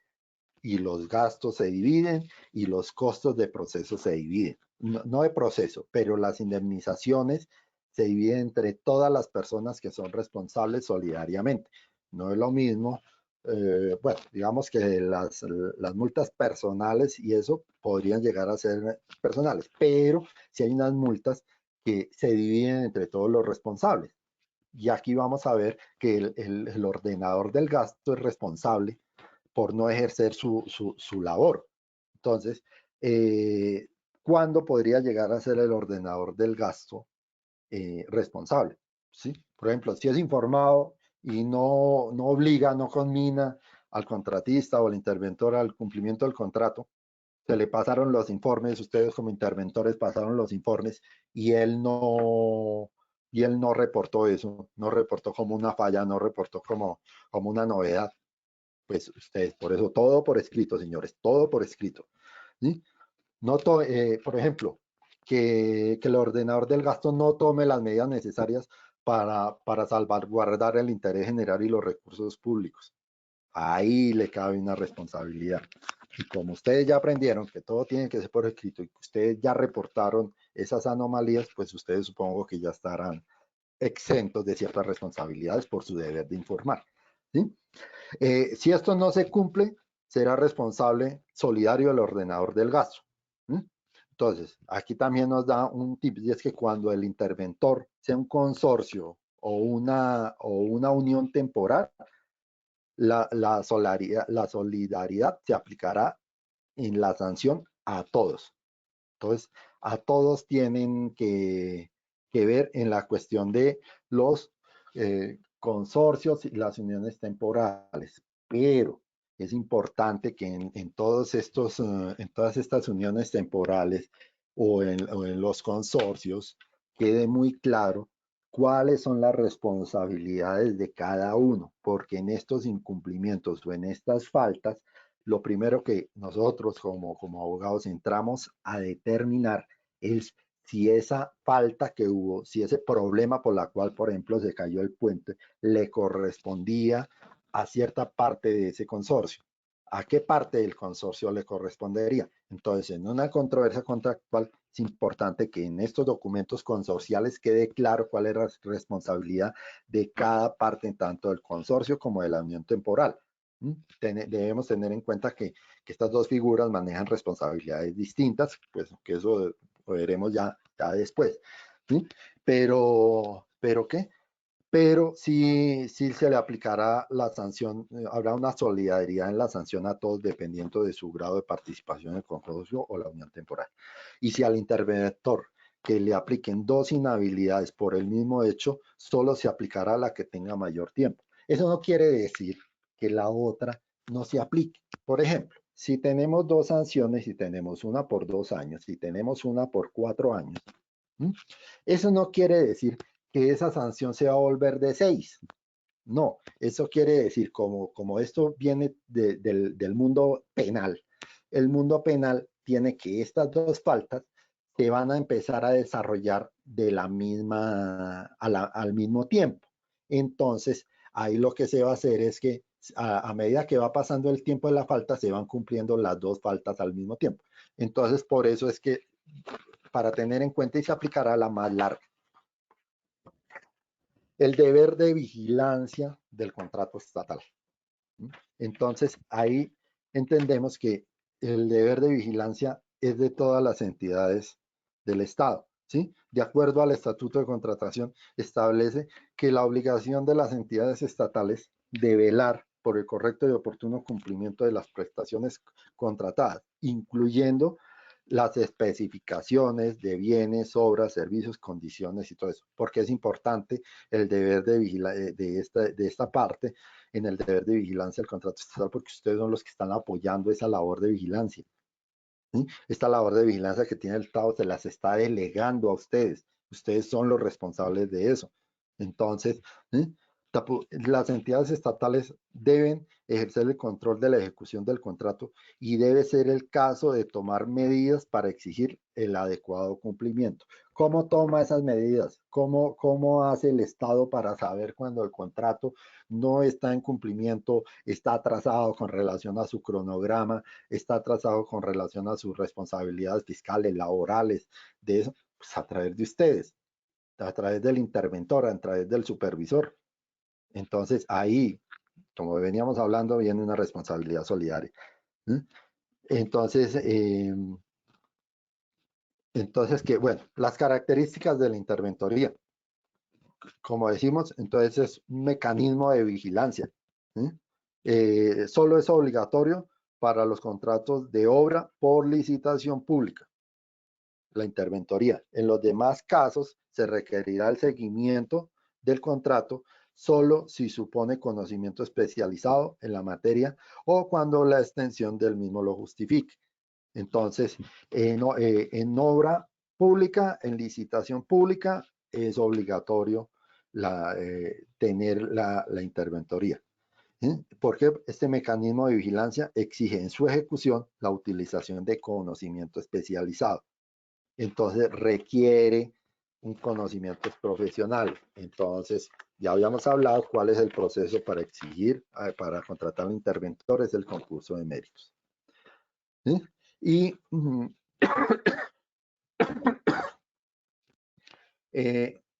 Speaker 2: y los gastos se dividen y los costos de proceso se dividen. No de proceso, pero las indemnizaciones se dividen entre todas las personas que son responsables solidariamente. No es lo mismo, bueno, digamos que las multas personales y eso podrían llegar a ser personales, pero si hay unas multas que se dividen entre todos los responsables. Y aquí vamos a ver que el ordenador del gasto es responsable por no ejercer su labor. Entonces, ¿cuándo podría llegar a ser el ordenador del gasto responsable? ¿Sí? Por ejemplo, si es informado y no obliga, no conmina al contratista o al interventor al cumplimiento del contrato, se le pasaron los informes, ustedes como interventores pasaron los informes y él no reportó eso, no reportó como una falla, no reportó como una novedad, pues ustedes, por eso todo por escrito, señores, todo por escrito. ¿Sí? Por ejemplo, que el ordenador del gasto no tome las medidas necesarias para salvaguardar el interés general y los recursos públicos. Ahí le cabe una responsabilidad. Y como ustedes ya aprendieron que todo tiene que ser por escrito y que ustedes ya reportaron esas anomalías, pues ustedes supongo que ya estarán exentos de ciertas responsabilidades por su deber de informar. ¿Sí? Si esto no se cumple, será responsable solidario el ordenador del gasto. ¿Mm? Entonces, aquí también nos da un tip, y es que cuando el interventor sea un consorcio o una unión temporal, la solidaridad se aplicará en la sanción a todos. Entonces, a todos tienen que ver en la cuestión de los consorcios y las uniones temporales. Pero es importante que en todas estas uniones temporales o en los consorcios quede muy claro cuáles son las responsabilidades de cada uno, porque en estos incumplimientos o en estas faltas, lo primero que nosotros como abogados entramos a determinar es si esa falta que hubo, si ese problema por la cual, por ejemplo, se cayó el puente, le correspondía a cierta parte de ese consorcio. ¿A qué parte del consorcio le correspondería? Entonces, en una controversia contractual, es importante que en estos documentos consorciales quede claro cuál es la responsabilidad de cada parte, tanto del consorcio como de la unión temporal. Debemos tener en cuenta que estas dos figuras manejan responsabilidades distintas, pues que eso lo veremos ya después. ¿Sí? Pero ¿qué? Pero sí se le aplicará la sanción, habrá una solidaridad en la sanción a todos dependiendo de su grado de participación en el consorcio o la unión temporal. Y si al interventor que le apliquen dos inhabilidades por el mismo hecho, solo se aplicará a la que tenga mayor tiempo. Eso no quiere decir que la otra no se aplique. Por ejemplo, si tenemos dos sanciones y tenemos una por 2 años y tenemos una por 4 años, ¿m? Eso no quiere decir que esa sanción se va a volver de 6. No, eso quiere decir, como esto viene del mundo penal, el mundo penal tiene que estas dos faltas se van a empezar a desarrollar de la misma, al mismo tiempo. Entonces, ahí lo que se va a hacer es que a medida que va pasando el tiempo de la falta, se van cumpliendo las dos faltas al mismo tiempo. Entonces, por eso es que para tener en cuenta y se aplicará la más larga. El deber de vigilancia del contrato estatal. Entonces, ahí entendemos que el deber de vigilancia es de todas las entidades del Estado, ¿sí? De acuerdo al Estatuto de Contratación, establece que la obligación de las entidades estatales de velar por el correcto y oportuno cumplimiento de las prestaciones contratadas, incluyendo las especificaciones de bienes, obras, servicios, condiciones y todo eso. Porque es importante el deber de esta parte en el deber de vigilancia del contrato estatal, porque ustedes son los que están apoyando esa labor de vigilancia. ¿Sí? Esta labor de vigilancia que tiene el Estado se las está delegando a ustedes. Ustedes son los responsables de eso. Entonces, ¿sí? Las entidades estatales deben ejercer el control de la ejecución del contrato y debe ser el caso de tomar medidas para exigir el adecuado cumplimiento. ¿Cómo toma esas medidas? ¿Cómo hace el Estado para saber cuando el contrato no está en cumplimiento, está atrasado con relación a su cronograma, está atrasado con relación a sus responsabilidades fiscales, laborales, de eso? Pues a través de ustedes, a través del interventor, a través del supervisor. Entonces ahí, como veníamos hablando, viene una responsabilidad solidaria. Entonces, que bueno, las características de la interventoría, como decimos, entonces es un mecanismo de vigilancia. Solo es obligatorio para los contratos de obra por licitación pública, la interventoría. En los demás casos se requerirá el seguimiento del contrato solo si supone conocimiento especializado en la materia o cuando la extensión del mismo lo justifique. Entonces, en obra pública, en licitación pública, es obligatorio tener la interventoría. Porque este mecanismo de vigilancia exige en su ejecución la utilización de conocimiento especializado. Entonces requiere un conocimiento profesional. Entonces, ya habíamos hablado cuál es el proceso para exigir, para contratar un interventor, es el concurso de méritos. ¿Sí? Y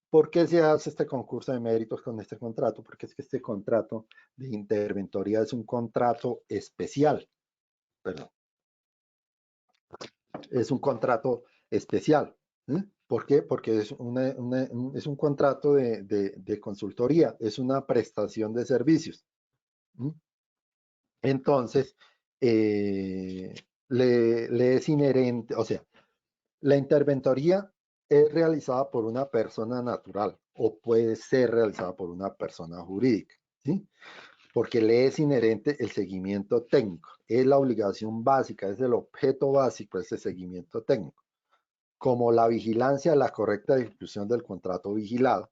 Speaker 2: ¿por qué se hace este concurso de méritos con este contrato? Porque es que este contrato de interventoría es un contrato especial, perdón, es un contrato especial. ¿Por qué? Porque es un contrato de consultoría, es una prestación de servicios. Entonces, le es inherente, o sea, la interventoría es realizada por una persona natural o puede ser realizada por una persona jurídica, ¿sí? Porque le es inherente el seguimiento técnico. Es la obligación básica, es el objeto básico de ese seguimiento técnico, como la vigilancia de la correcta ejecución del contrato vigilado,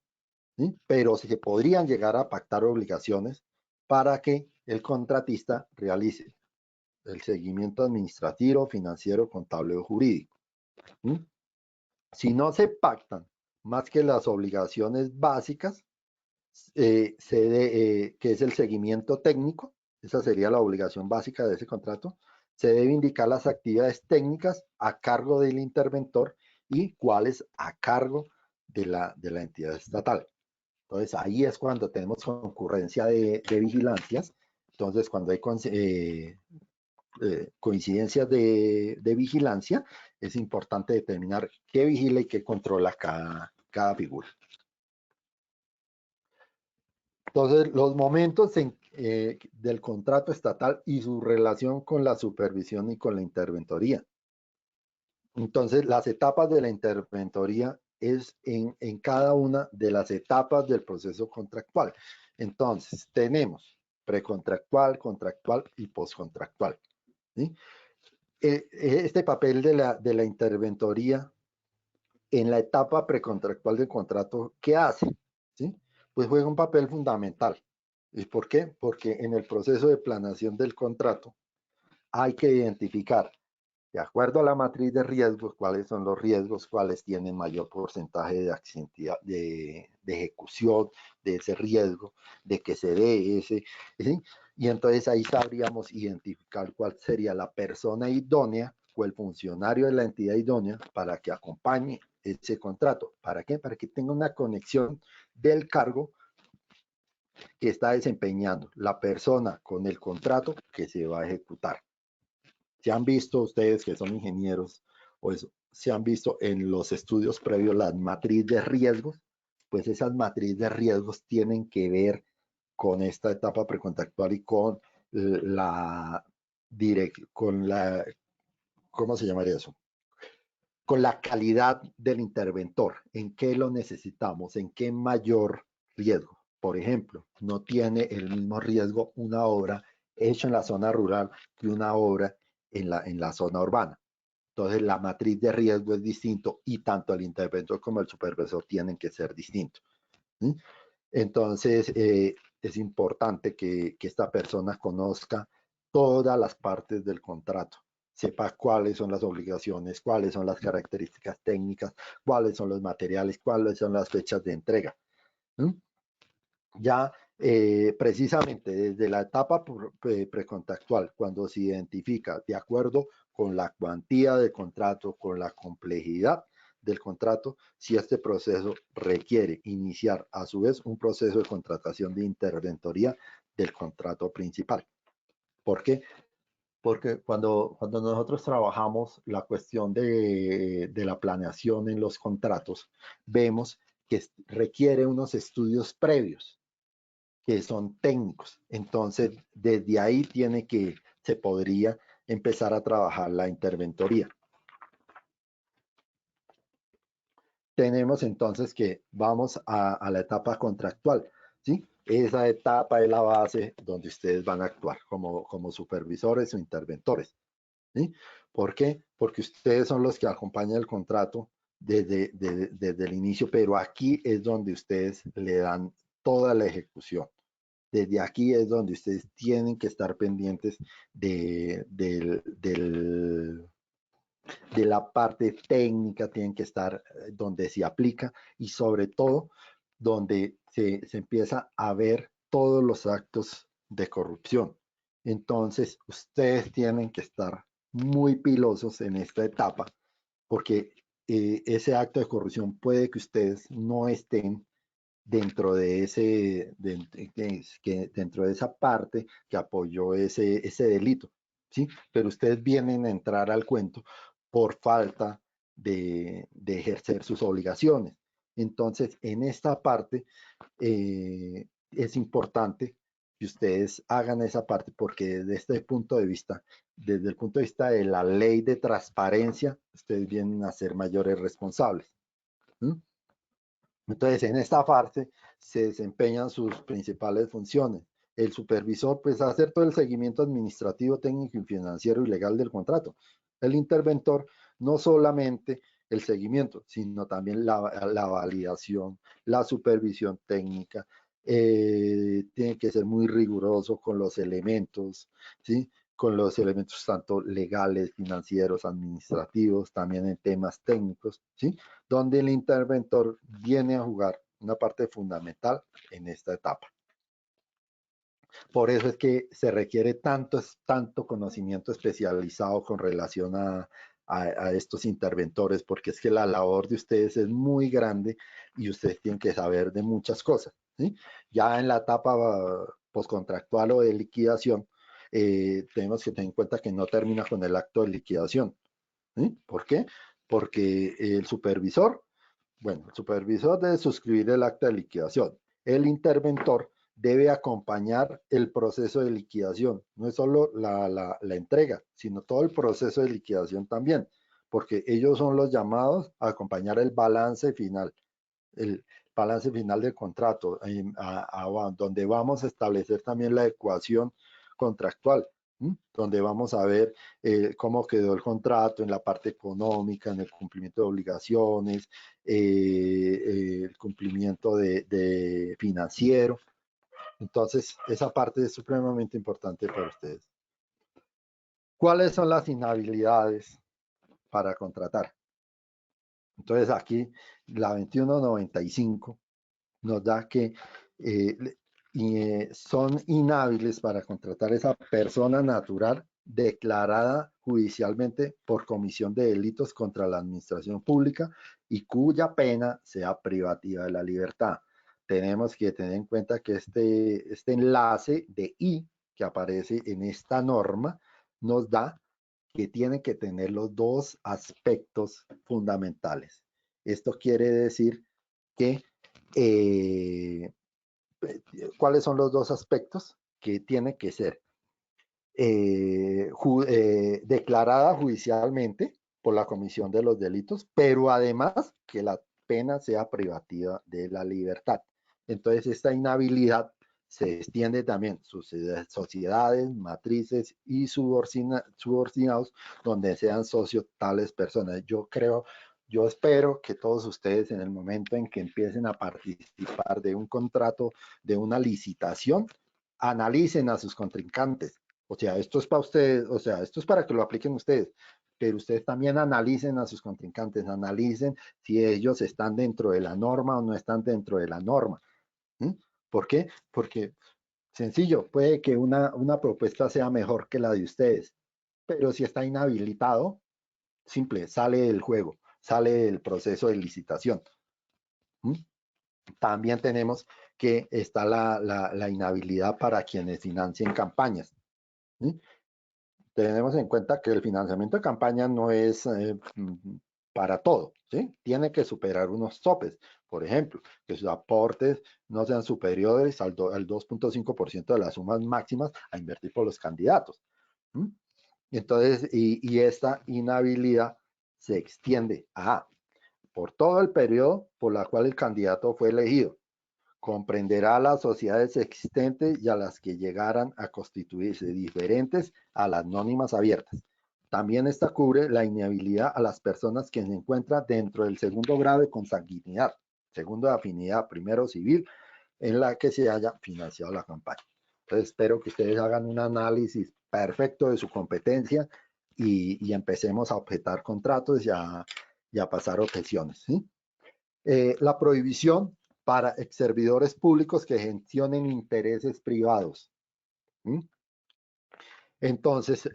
Speaker 2: ¿sí? Pero se podrían llegar a pactar obligaciones para que el contratista realice el seguimiento administrativo, financiero, contable o jurídico. ¿Sí? Si no se pactan más que las obligaciones básicas, que es el seguimiento técnico, esa sería la obligación básica de ese contrato, se debe indicar las actividades técnicas a cargo del interventor y cuáles a cargo de la entidad estatal. Entonces ahí es cuando tenemos concurrencia de vigilancias. Entonces cuando hay coincidencias de vigilancia, es importante determinar qué vigila y qué controla cada figura. Entonces, los momentos del contrato estatal y su relación con la supervisión y con la interventoría. Entonces, las etapas de la interventoría es en cada una de las etapas del proceso contractual. Entonces, tenemos precontractual, contractual y postcontractual, ¿sí? Este papel de la interventoría en la etapa precontractual del contrato, ¿qué hace? ¿Sí? Pues juega un papel fundamental. ¿Y por qué? Porque en el proceso de planeación del contrato hay que identificar, de acuerdo a la matriz de riesgos, cuáles son los riesgos, cuáles tienen mayor porcentaje de accidentidad, de ejecución de ese riesgo, de que se dé ese, ¿sí? Y entonces ahí sabríamos identificar cuál sería la persona idónea o el funcionario de la entidad idónea para que acompañe ese contrato. ¿Para qué? Para que tenga una conexión del cargo que está desempeñando la persona con el contrato que se va a ejecutar. Se han visto ustedes que son ingenieros o eso, se han visto en los estudios previos las matrices de riesgos, pues esas matrices de riesgos tienen que ver con esta etapa precontactual y con la con la, ¿cómo se llamaría eso? Con la calidad del interventor, en qué lo necesitamos, en qué mayor riesgo. Por ejemplo, no tiene el mismo riesgo una obra hecha en la zona rural que una obra en la zona urbana. Entonces, la matriz de riesgo es distinto y tanto el interventor como el supervisor tienen que ser distintos. ¿Sí? Entonces, es importante que esta persona conozca todas las partes del contrato, sepa cuáles son las obligaciones, cuáles son las características técnicas, cuáles son los materiales, cuáles son las fechas de entrega. ¿Mm? Ya precisamente desde la etapa precontactual, cuando se identifica de acuerdo con la cuantía del contrato, con la complejidad del contrato, si este proceso requiere iniciar a su vez un proceso de contratación de interventoría del contrato principal. ¿Por qué? Porque cuando nosotros trabajamos la cuestión de la planeación en los contratos, vemos que requiere unos estudios previos que son técnicos. Entonces, desde ahí se podría empezar a trabajar la interventoría. Tenemos entonces que vamos a la etapa contractual, ¿sí? Esa etapa es la base donde ustedes van a actuar como supervisores o interventores, ¿sí? ¿Por qué? Porque ustedes son los que acompañan el contrato desde el inicio, pero aquí es donde ustedes le dan toda la ejecución. Desde aquí es donde ustedes tienen que estar pendientes de la parte técnica, tienen que estar donde se aplica y sobre todo donde se empieza a ver todos los actos de corrupción. Entonces, ustedes tienen que estar muy pilosos en esta etapa porque ese acto de corrupción puede que ustedes no estén dentro de dentro de esa parte que apoyó ese delito, ¿sí? Pero ustedes vienen a entrar al cuento por falta de ejercer sus obligaciones. Entonces, en esta parte es importante que ustedes hagan esa parte porque desde este punto de vista, desde el punto de vista de la ley de transparencia, ustedes vienen a ser mayores responsables. ¿Sí? Entonces, en esta parte se desempeñan sus principales funciones. El supervisor, pues, hacer todo el seguimiento administrativo, técnico y financiero y legal del contrato. El interventor, no solamente el seguimiento, sino también la validación, la supervisión técnica. Tiene que ser muy riguroso con los elementos, ¿sí? Con los elementos tanto legales, financieros, administrativos, también en temas técnicos, ¿sí? Donde el interventor viene a jugar una parte fundamental en esta etapa. Por eso es que se requiere tanto conocimiento especializado con relación a estos interventores, porque es que la labor de ustedes es muy grande y ustedes tienen que saber de muchas cosas, ¿sí? Ya en la etapa postcontractual o de liquidación, tenemos que tener en cuenta que no termina con el acto de liquidación, ¿sí? ¿Por qué? Porque el supervisor debe suscribir el acta de liquidación. El interventor debe acompañar el proceso de liquidación. No es solo la entrega, sino todo el proceso de liquidación también, porque ellos son los llamados a acompañar el balance final, balance final del contrato, donde vamos a establecer también la ecuación contractual, donde vamos a ver cómo quedó el contrato en la parte económica, en el cumplimiento de obligaciones, el cumplimiento de financiero. Entonces, esa parte es supremamente importante para ustedes. ¿Cuáles son las inhabilidades para contratar? Entonces, aquí la 2195 nos da que son inhábiles para contratar esa persona natural declarada judicialmente por comisión de delitos contra la administración pública y cuya pena sea privativa de la libertad. Tenemos que tener en cuenta que este enlace de I que aparece en esta norma nos da que tienen que tener los dos aspectos fundamentales. Esto quiere decir que ¿cuáles son los dos aspectos? Que tiene que ser declarada judicialmente por la comisión de los delitos, pero además que la pena sea privativa de la libertad. Entonces, esta inhabilidad se extiende también a sociedades, matrices y subordinados donde sean socios tales personas. Yo espero que todos ustedes en el momento en que empiecen a participar de un contrato, de una licitación, analicen a sus contrincantes. O sea, esto es para ustedes, o sea, esto es para que lo apliquen ustedes, pero ustedes también analicen a sus contrincantes, analicen si ellos están dentro de la norma o no están dentro de la norma. ¿Por qué? Porque, sencillo, puede que una propuesta sea mejor que la de ustedes, pero si está inhabilitado, simple, sale del juego, sale del proceso de licitación. También tenemos que está la inhabilidad para quienes financien campañas. Tenemos en cuenta que el financiamiento de campaña no es para todo, ¿sí? Tiene que superar unos topes. Por ejemplo, que sus aportes no sean superiores al 2.5% de las sumas máximas a invertir por los candidatos. Entonces, y esta inhabilidad se extiende a por todo el periodo por la cual el candidato fue elegido. Comprenderá a las sociedades existentes y a las que llegaran a constituirse diferentes a las anónimas abiertas. También esta cubre la inhabilidad a las personas que se encuentran dentro del segundo grado de consanguinidad, segundo de afinidad, primero civil, en la que se haya financiado la campaña. Entonces espero que ustedes hagan un análisis perfecto de su competencia y empecemos a objetar contratos y a pasar objeciones, ¿sí? La prohibición para exservidores públicos que gestionen intereses privados. Entonces,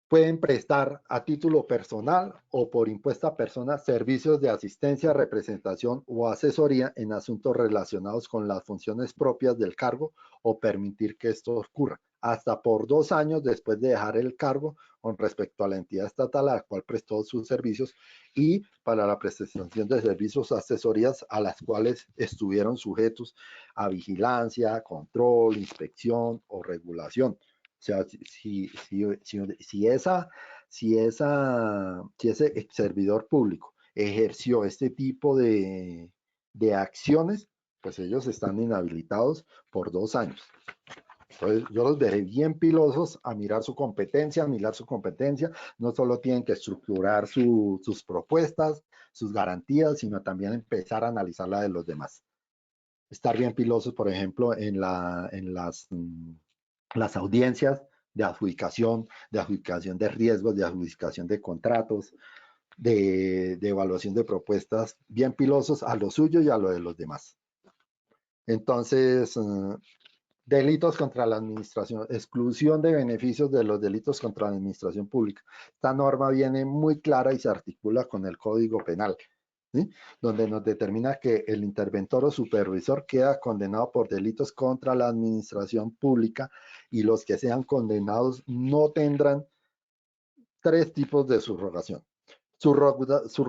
Speaker 2: pueden prestar a título personal o por impuesta a personas servicios de asistencia, representación o asesoría en asuntos relacionados con las funciones propias del cargo o permitir que esto ocurra hasta por 2 años después de dejar el cargo con respecto a la entidad estatal a la cual prestó sus servicios y para la prestación de servicios o asesorías a las cuales estuvieron sujetos a vigilancia, control, inspección o regulación. O sea, si ese servidor público ejerció este tipo de acciones, pues ellos están inhabilitados por 2 años. Entonces, yo los veré bien pilosos a mirar su competencia, No solo tienen que estructurar sus propuestas, sus garantías, sino también empezar a analizar la de los demás. Estar bien pilosos, por ejemplo, en las audiencias de adjudicación de riesgos, de adjudicación de contratos, de evaluación de propuestas, bien pilosos a lo suyo y a lo de los demás. Entonces, delitos contra la administración, exclusión de beneficios de los delitos contra la administración pública. Esta norma viene muy clara y se articula con el Código Penal, ¿sí? Donde nos determina que el interventor o supervisor queda condenado por delitos contra la administración pública y los que sean condenados no tendrán 3 tipos de subrogación. Subrogados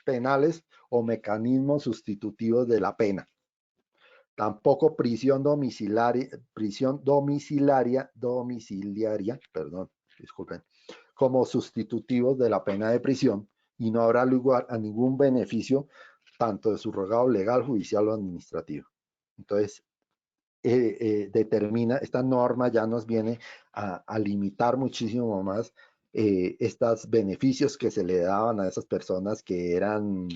Speaker 2: penales o mecanismos sustitutivos de la pena. Tampoco prisión domiciliaria, como sustitutivos de la pena de prisión, y no habrá lugar a ningún beneficio, tanto de subrogado legal, judicial o administrativo. Entonces, determina, esta norma ya nos viene a limitar muchísimo más estos beneficios que se le daban a esas personas que eran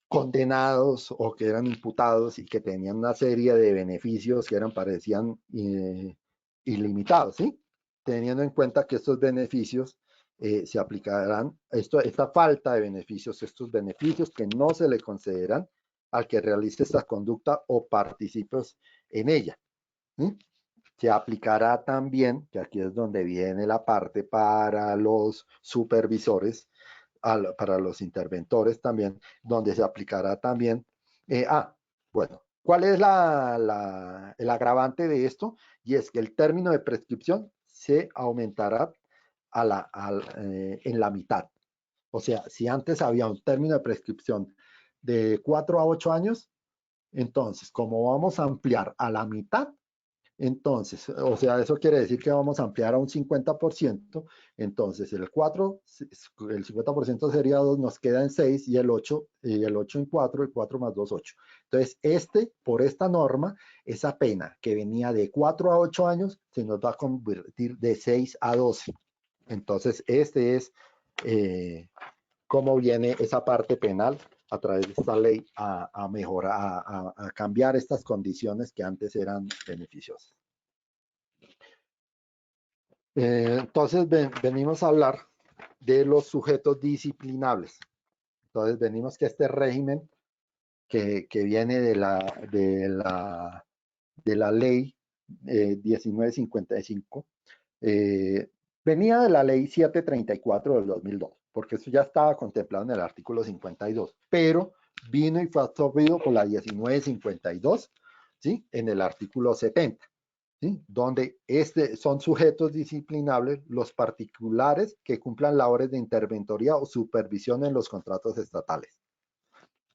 Speaker 2: condenados o que eran imputados y que tenían una serie de beneficios que parecían ilimitados, ¿sí? Teniendo en cuenta que estos beneficios se aplicarán, esta falta de beneficios, estos beneficios que no se le concederán al que realice esta conducta o participes en ella. ¿Sí? Se aplicará también, que aquí es donde viene la parte para los supervisores, para los interventores también, donde se aplicará también. Bueno, ¿cuál es el agravante de esto? Y es que el término de prescripción se aumentará en la mitad. O sea, si antes había un término de prescripción de 4 a 8 años, entonces, como vamos a ampliar a la mitad, entonces, o sea, eso quiere decir que vamos a ampliar a un 50%, entonces el 50% sería 2, nos queda en 6 y el 8 en 4, el 4 más 2, 8. Entonces, por esta norma, esa pena que venía de 4 a 8 años, se nos va a convertir de 6 a 12. Entonces, este es cómo viene esa parte penal a través de esta ley a mejorar, a cambiar estas condiciones que antes eran beneficiosas. Entonces venimos a hablar de los sujetos disciplinables. Entonces venimos que este régimen que viene de la ley 1955 venía de la ley 734 del 2002, porque eso ya estaba contemplado en el artículo 52, pero vino y fue absorbido por la 1952, ¿sí? En el artículo 70. ¿Sí? Donde son sujetos disciplinables los particulares que cumplan labores de interventoría o supervisión en los contratos estatales.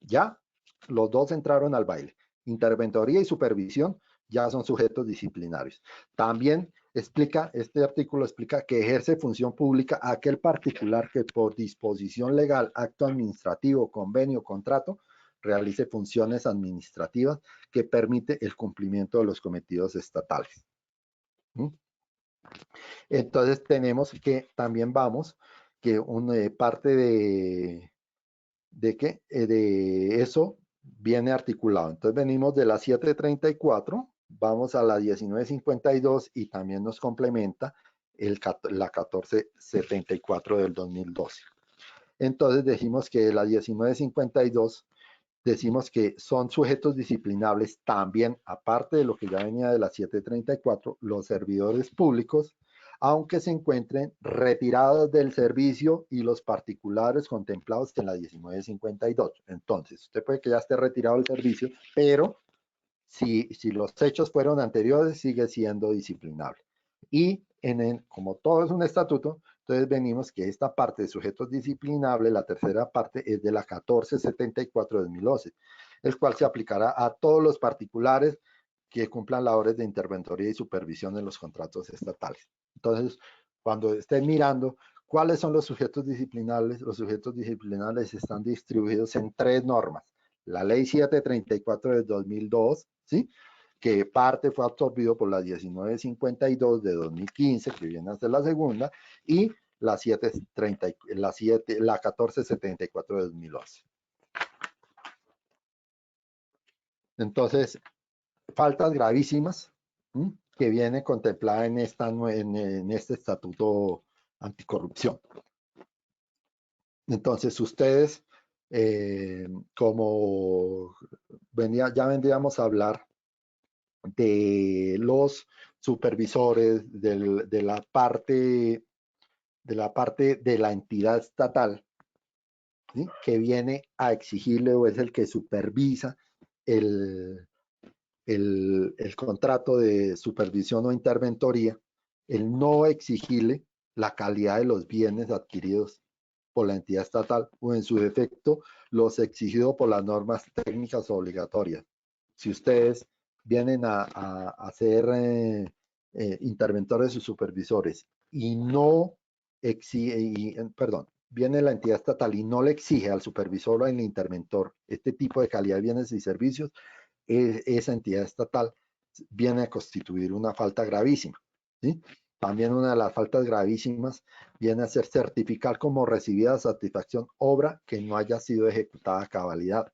Speaker 2: Ya los dos entraron al baile. Interventoría y supervisión ya son sujetos disciplinarios. También este artículo explica que ejerce función pública aquel particular que por disposición legal, acto administrativo, convenio, contrato, realice funciones administrativas que permite el cumplimiento de los cometidos estatales. Entonces tenemos que también que parte de eso viene articulado. Entonces venimos de la 734, vamos a la 1952 y también nos complementa la 1474 del 2012. Entonces decimos que la 1952 decimos que son sujetos disciplinables también, aparte de lo que ya venía de la 734, los servidores públicos, aunque se encuentren retirados del servicio y los particulares contemplados en la 1952. Entonces, usted puede que ya esté retirado del servicio, pero si los hechos fueron anteriores, sigue siendo disciplinable. Y como todo es un estatuto, entonces venimos que esta parte de sujetos disciplinables, la tercera parte es de la 1474 de 2011, el cual se aplicará a todos los particulares que cumplan labores de interventoría y supervisión en los contratos estatales. Entonces, cuando estén mirando cuáles son los sujetos disciplinables están distribuidos en 3 normas. La ley 734 de 2002, ¿sí? Que parte fue absorbido por la 1952 de 2015, que viene a ser la segunda, y la 1474 de 2011. Entonces, faltas gravísimas, ¿sí? Que viene contemplada en este estatuto anticorrupción. Entonces, ustedes, como ya vendríamos a hablar de los supervisores, de la parte de la entidad estatal, ¿sí? Que viene a exigirle o es el que supervisa el contrato de supervisión o interventoría, el no exigirle la calidad de los bienes adquiridos por la entidad estatal o en su defecto los exigidos por las normas técnicas obligatorias. Si ustedes vienen a ser interventores o supervisores y no viene la entidad estatal y no le exige al supervisor o al interventor este tipo de calidad de bienes y servicios, esa entidad estatal viene a constituir una falta gravísima, ¿sí? También una de las faltas gravísimas viene a ser certificar como recibida satisfacción obra que no haya sido ejecutada a cabalidad.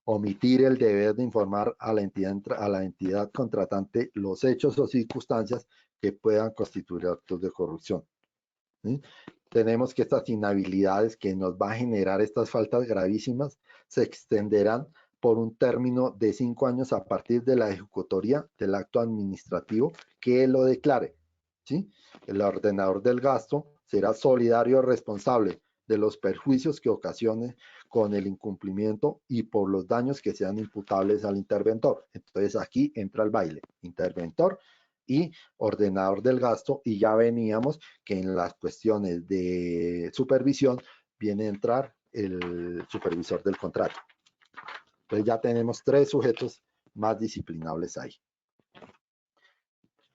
Speaker 2: Omitir el deber de informar a la entidad contratante los hechos o circunstancias que puedan constituir actos de corrupción, ¿sí? Tenemos que estas inhabilidades que nos va a generar estas faltas gravísimas se extenderán por un término de 5 años a partir de la ejecutoria del acto administrativo que lo declare, ¿sí? El ordenador del gasto será solidario responsable de los perjuicios que ocasione con el incumplimiento y por los daños que sean imputables al interventor. Entonces aquí entra el baile, interventor y ordenador del gasto, y ya veníamos que en las cuestiones de supervisión viene a entrar el supervisor del contrato. Entonces ya tenemos 3 sujetos más disciplinables ahí.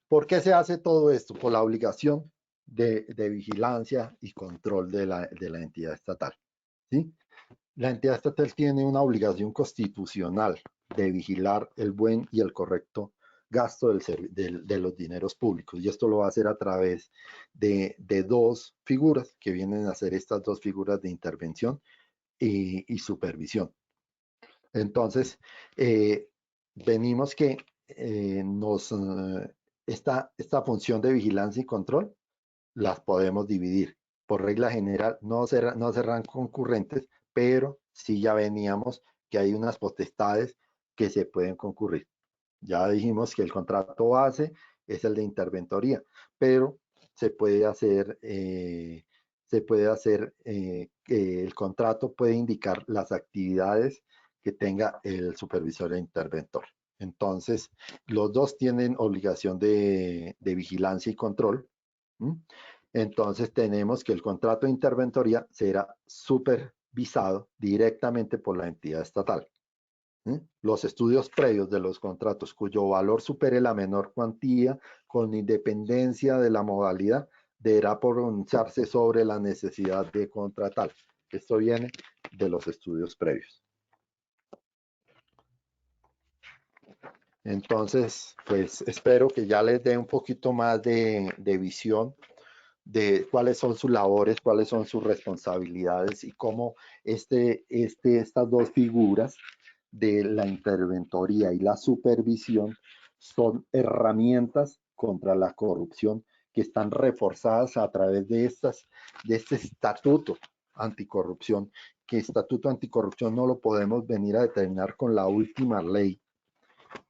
Speaker 2: ¿Por qué se hace todo esto? Por la obligación de vigilancia y control de la entidad estatal, ¿sí? La entidad estatal tiene una obligación constitucional de vigilar el buen y el correcto gasto de los dineros públicos, y esto lo va a hacer a través de 2 figuras que vienen a ser estas 2 figuras de intervención y supervisión. Entonces, venimos que esta función de vigilancia y control las podemos dividir. Por regla general, no serán concurrentes, pero sí ya veníamos que hay unas potestades que se pueden concurrir. Ya dijimos que el contrato base es el de interventoría, pero se puede hacer que el contrato puede indicar las actividades que tenga el supervisor e interventor. Entonces, los dos tienen obligación de vigilancia y control. Entonces, tenemos que el contrato de interventoría será supervisado directamente por la entidad estatal. Los estudios previos de los contratos cuyo valor supere la menor cuantía, con independencia de la modalidad, deberá pronunciarse sobre la necesidad de contratar. Esto viene de los estudios previos. Entonces, pues espero que ya les dé un poquito más de visión de cuáles son sus labores, cuáles son sus responsabilidades y cómo estas 2 figuras de la interventoría y la supervisión son herramientas contra la corrupción que están reforzadas a través de este estatuto anticorrupción, que estatuto anticorrupción no lo podemos venir a determinar con la última ley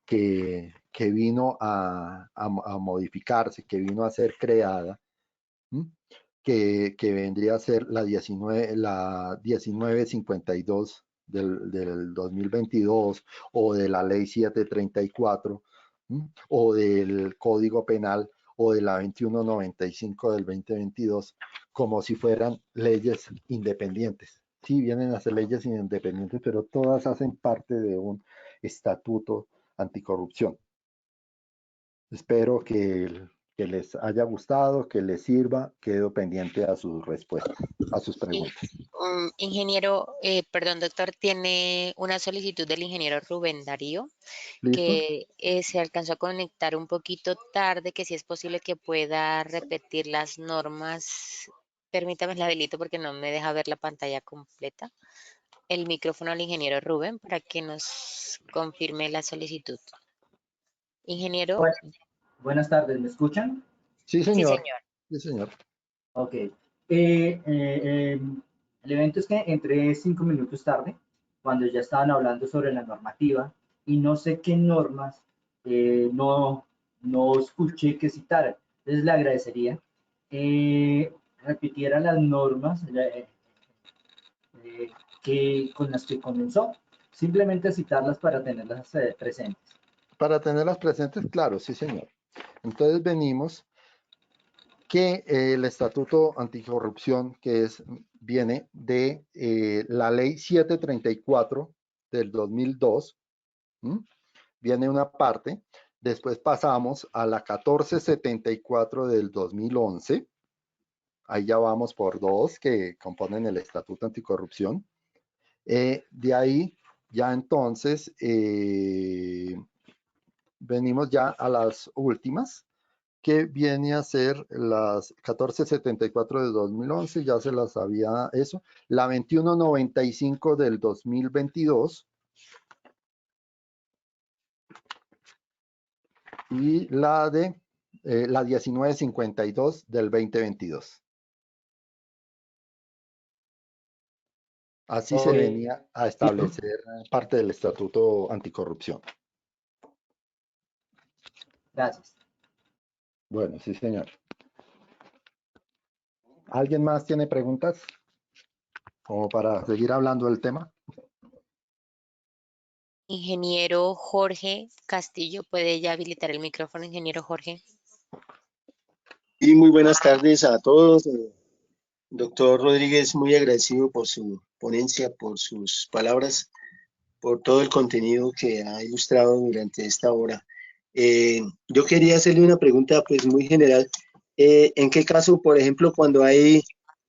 Speaker 2: que vino a modificarse, que vino a ser creada, que vendría a ser la 1952 del 2022, o de la ley 734, o del Código Penal, o de la 2195 del 2022, como si fueran leyes independientes. Sí, vienen a ser leyes independientes, pero todas hacen parte de un estatuto anticorrupción. Espero que les haya gustado, que les sirva. Quedo pendiente a sus respuestas, a sus preguntas.
Speaker 1: Ingeniero, perdón, doctor, tiene una solicitud del ingeniero Rubén Darío,
Speaker 2: ¿Listo?
Speaker 1: que se alcanzó a conectar un poquito tarde, que si es posible que pueda repetir las normas. Permítame la habilito porque no me deja ver la pantalla completa. El micrófono al ingeniero Rubén para que nos confirme la solicitud. Ingeniero.
Speaker 3: Bueno, buenas tardes, ¿me escuchan?
Speaker 2: Sí,
Speaker 1: Sí,
Speaker 2: señor.
Speaker 1: señor.
Speaker 2: Sí, señor.
Speaker 3: Ok. El evento es que entré 5 minutos tarde, cuando ya estaban hablando sobre la normativa, y no sé qué normas no escuché que citaran. Entonces le agradecería repitiera las normas con las que comenzó, simplemente citarlas para tenerlas presentes.
Speaker 2: Para tenerlas presentes, claro, sí, señor. Entonces venimos que el Estatuto Anticorrupción, viene de la Ley 734 del 2002, viene una parte, después pasamos a la 1474 del 2011, ahí ya vamos por dos que componen el Estatuto Anticorrupción. De ahí ya entonces venimos ya a las últimas, que viene a ser las 1474 de 2011, ya se las había eso, la 2195 del 2022 y la de la 1952 del 2022. Así se
Speaker 3: Ok,
Speaker 2: venía a establecer parte del Estatuto Anticorrupción.
Speaker 3: gracias.
Speaker 2: Bueno, sí, señor. ¿Alguien más tiene preguntas? Como para seguir hablando del tema.
Speaker 1: Ingeniero Jorge Castillo, ¿puede ya habilitar el micrófono, ingeniero Jorge?
Speaker 4: Y muy buenas tardes a todos. Doctor Rodríguez, muy agradecido por su ponencia, por sus palabras, por todo el contenido que ha ilustrado durante esta hora. Yo quería hacerle una pregunta pues muy general. ¿En qué caso, por ejemplo, cuando hay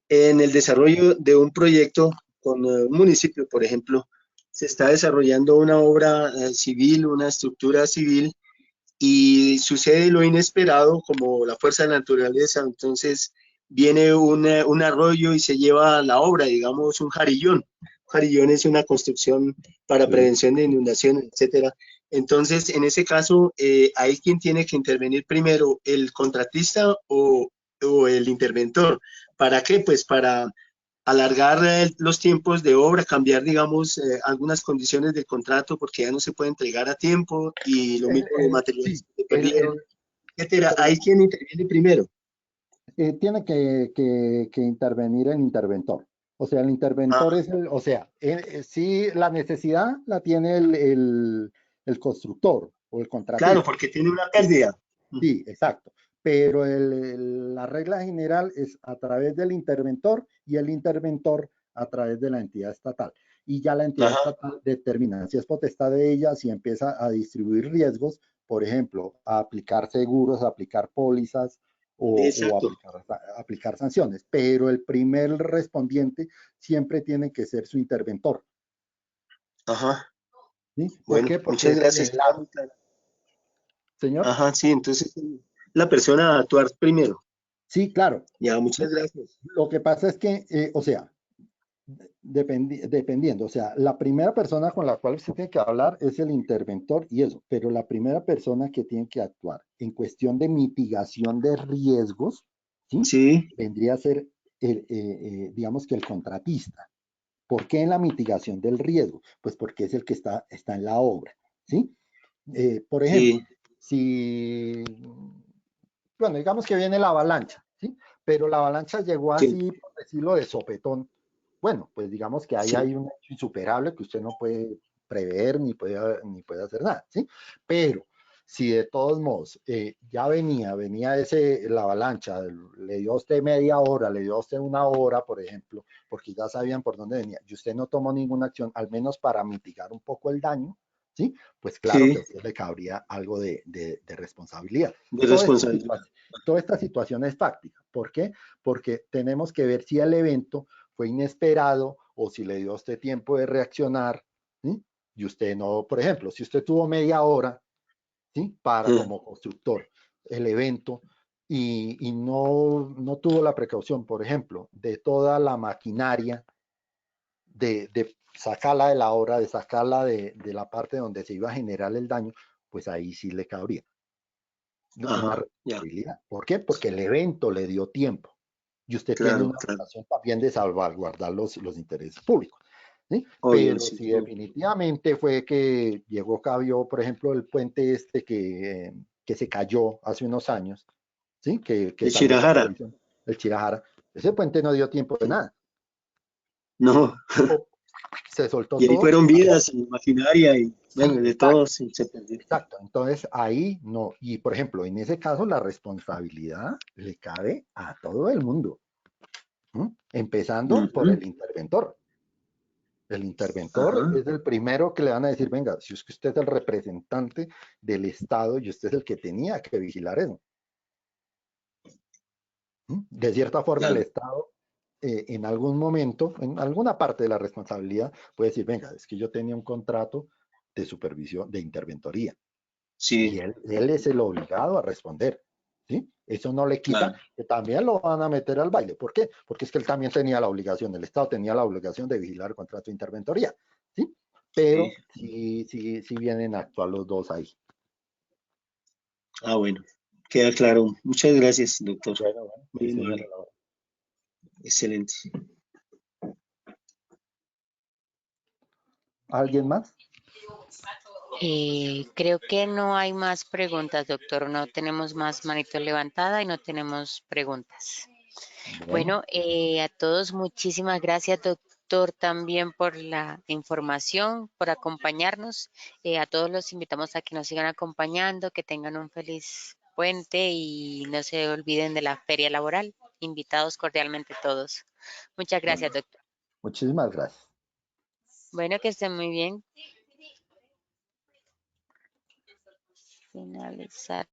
Speaker 4: en el desarrollo de un proyecto con un municipio, por ejemplo, se está desarrollando una obra civil, una estructura civil, y sucede lo inesperado como la fuerza de la naturaleza, entonces viene un arroyo y se lleva la obra, digamos un jarillón? Un jarillón es una construcción para
Speaker 2: Sí.
Speaker 4: prevención de inundaciones, etcétera. Entonces, en ese caso, ¿hay quien tiene que intervenir primero, el contratista o el interventor? ¿Para qué? Pues para alargar los tiempos de obra, cambiar, digamos, algunas condiciones del contrato porque ya no se puede entregar a tiempo y lo mismo los materiales
Speaker 2: Sí,
Speaker 4: que se perdieron, etcétera. ¿Hay quien interviene primero?
Speaker 2: tiene que intervenir el interventor. O sea, el interventor
Speaker 4: Ah,
Speaker 2: es el, o sea, sí, la necesidad la tiene el constructor o el
Speaker 4: claro,
Speaker 2: contratista.
Speaker 4: porque tiene una pérdida.
Speaker 2: Sí, exacto. Pero la regla general es a través del interventor y el interventor a través de la entidad estatal. Y ya la entidad
Speaker 4: Ajá,
Speaker 2: estatal determina si es potestad de ella, si empieza a distribuir riesgos, por ejemplo, a aplicar seguros, a aplicar pólizas o
Speaker 4: exacto.
Speaker 2: aplicar sanciones. Pero el primer respondiente siempre tiene que ser su interventor.
Speaker 4: Ajá,
Speaker 2: ¿Sí? ¿Por
Speaker 4: bueno,
Speaker 2: qué? Porque
Speaker 4: muchas
Speaker 2: es el
Speaker 4: gracias. Queda
Speaker 2: enlace,
Speaker 4: muy claro.
Speaker 2: señor.
Speaker 4: Ajá, sí, entonces la persona a actuar primero.
Speaker 2: Sí, claro.
Speaker 4: Ya,
Speaker 2: ¿Sí?
Speaker 4: muchas gracias.
Speaker 2: Lo que pasa es que, o sea, dependiendo, o sea, la primera persona con la cual usted tiene que hablar es el interventor y eso, pero la primera persona que tiene que actuar en cuestión de mitigación de riesgos, ¿sí?
Speaker 4: Sí,
Speaker 2: Vendría a ser, digamos que el contratista. ¿Por qué en la mitigación del riesgo? Pues porque es el que está en la obra, ¿sí? Por ejemplo,
Speaker 4: sí,
Speaker 2: si, bueno, digamos que viene la avalancha, ¿sí? Pero la avalancha llegó
Speaker 4: sí,
Speaker 2: así, por decirlo, de sopetón. Bueno, pues digamos que ahí
Speaker 4: sí.
Speaker 2: hay un hecho insuperable que usted no puede prever ni puede hacer nada, ¿sí? Pero si de todos modos ya venía la avalancha, le dio a usted media hora, le dio a usted una hora, por ejemplo, porque ya sabían por dónde venía, y usted no tomó ninguna acción, al menos para mitigar un poco el daño, ¿sí? Pues claro que a
Speaker 4: Sí,
Speaker 2: usted le cabría algo de responsabilidad.
Speaker 4: de
Speaker 2: Toda esta,
Speaker 4: responsabilidad.
Speaker 2: situación, toda esta situación es fáctica. ¿Por qué? Porque tenemos que ver si el evento fue inesperado o si le dio a usted tiempo de reaccionar, ¿sí? Y usted no, por ejemplo, si usted tuvo media hora, ¿sí? Para como constructor el evento y no tuvo la precaución, por ejemplo, de toda la maquinaria, de sacarla de la obra, de sacarla de la parte donde se iba a generar el daño, pues ahí sí le cabría una
Speaker 4: Ajá, ya,
Speaker 2: responsabilidad. ¿Por qué? Porque el evento le dio tiempo y usted tiene
Speaker 4: claro,
Speaker 2: una
Speaker 4: claro.
Speaker 2: obligación también de salvaguardar los intereses públicos. ¿Sí?
Speaker 4: Obvio,
Speaker 2: Pero
Speaker 4: sí.
Speaker 2: si definitivamente fue que llegó, cabió, por ejemplo, el puente este que se cayó hace unos años, ¿sí? Que
Speaker 4: De
Speaker 2: salió por
Speaker 4: Shirahara.
Speaker 2: televisión, el Chirajara, ese puente no dio tiempo de nada.
Speaker 4: No,
Speaker 2: Se soltó
Speaker 4: y ahí
Speaker 2: todo.
Speaker 4: fueron vidas y maquinaria y bueno,
Speaker 2: Sí,
Speaker 4: de
Speaker 2: exacto.
Speaker 4: todo se perdió.
Speaker 2: Exacto, entonces ahí no, y por ejemplo, en ese caso la responsabilidad le cabe a todo el mundo, ¿no? Empezando por
Speaker 4: Ujú,
Speaker 2: el interventor. El interventor
Speaker 4: ajá,
Speaker 2: es el primero que le van a decir, venga, si es que usted es el representante del Estado y usted es el que tenía que vigilar eso. De cierta forma, el
Speaker 4: Claro.
Speaker 2: Estado, en algún momento, en alguna parte de la responsabilidad, puede decir, venga, es que yo tenía un contrato de supervisión, de interventoría, y
Speaker 4: Sí,
Speaker 2: él es el obligado a responder, ¿sí? Eso no le quita
Speaker 4: claro.
Speaker 2: que también lo van a meter al baile. ¿Por qué? Porque es que él también tenía la obligación, el Estado tenía la obligación de vigilar el contrato de interventoría, ¿sí? Pero
Speaker 4: Sí.
Speaker 2: sí vienen a actuar los dos ahí.
Speaker 4: Ah, bueno. Queda claro. Muchas gracias, doctor.
Speaker 2: Bueno,
Speaker 4: Muy
Speaker 2: sí, señor.
Speaker 4: amable. Excelente.
Speaker 2: ¿Alguien más?
Speaker 1: Creo que no hay más preguntas, doctor. No tenemos más manito levantada y no tenemos preguntas.
Speaker 2: Bueno,
Speaker 1: Bueno, a todos muchísimas gracias, doctor, también por la información, por acompañarnos. A todos los invitamos a que nos sigan acompañando, que tengan un feliz puente y no se olviden de la feria laboral. Invitados cordialmente todos. Muchas
Speaker 2: bueno,
Speaker 1: gracias, doctor.
Speaker 2: muchísimas gracias.
Speaker 1: Bueno, que estén muy bien. Finalizar.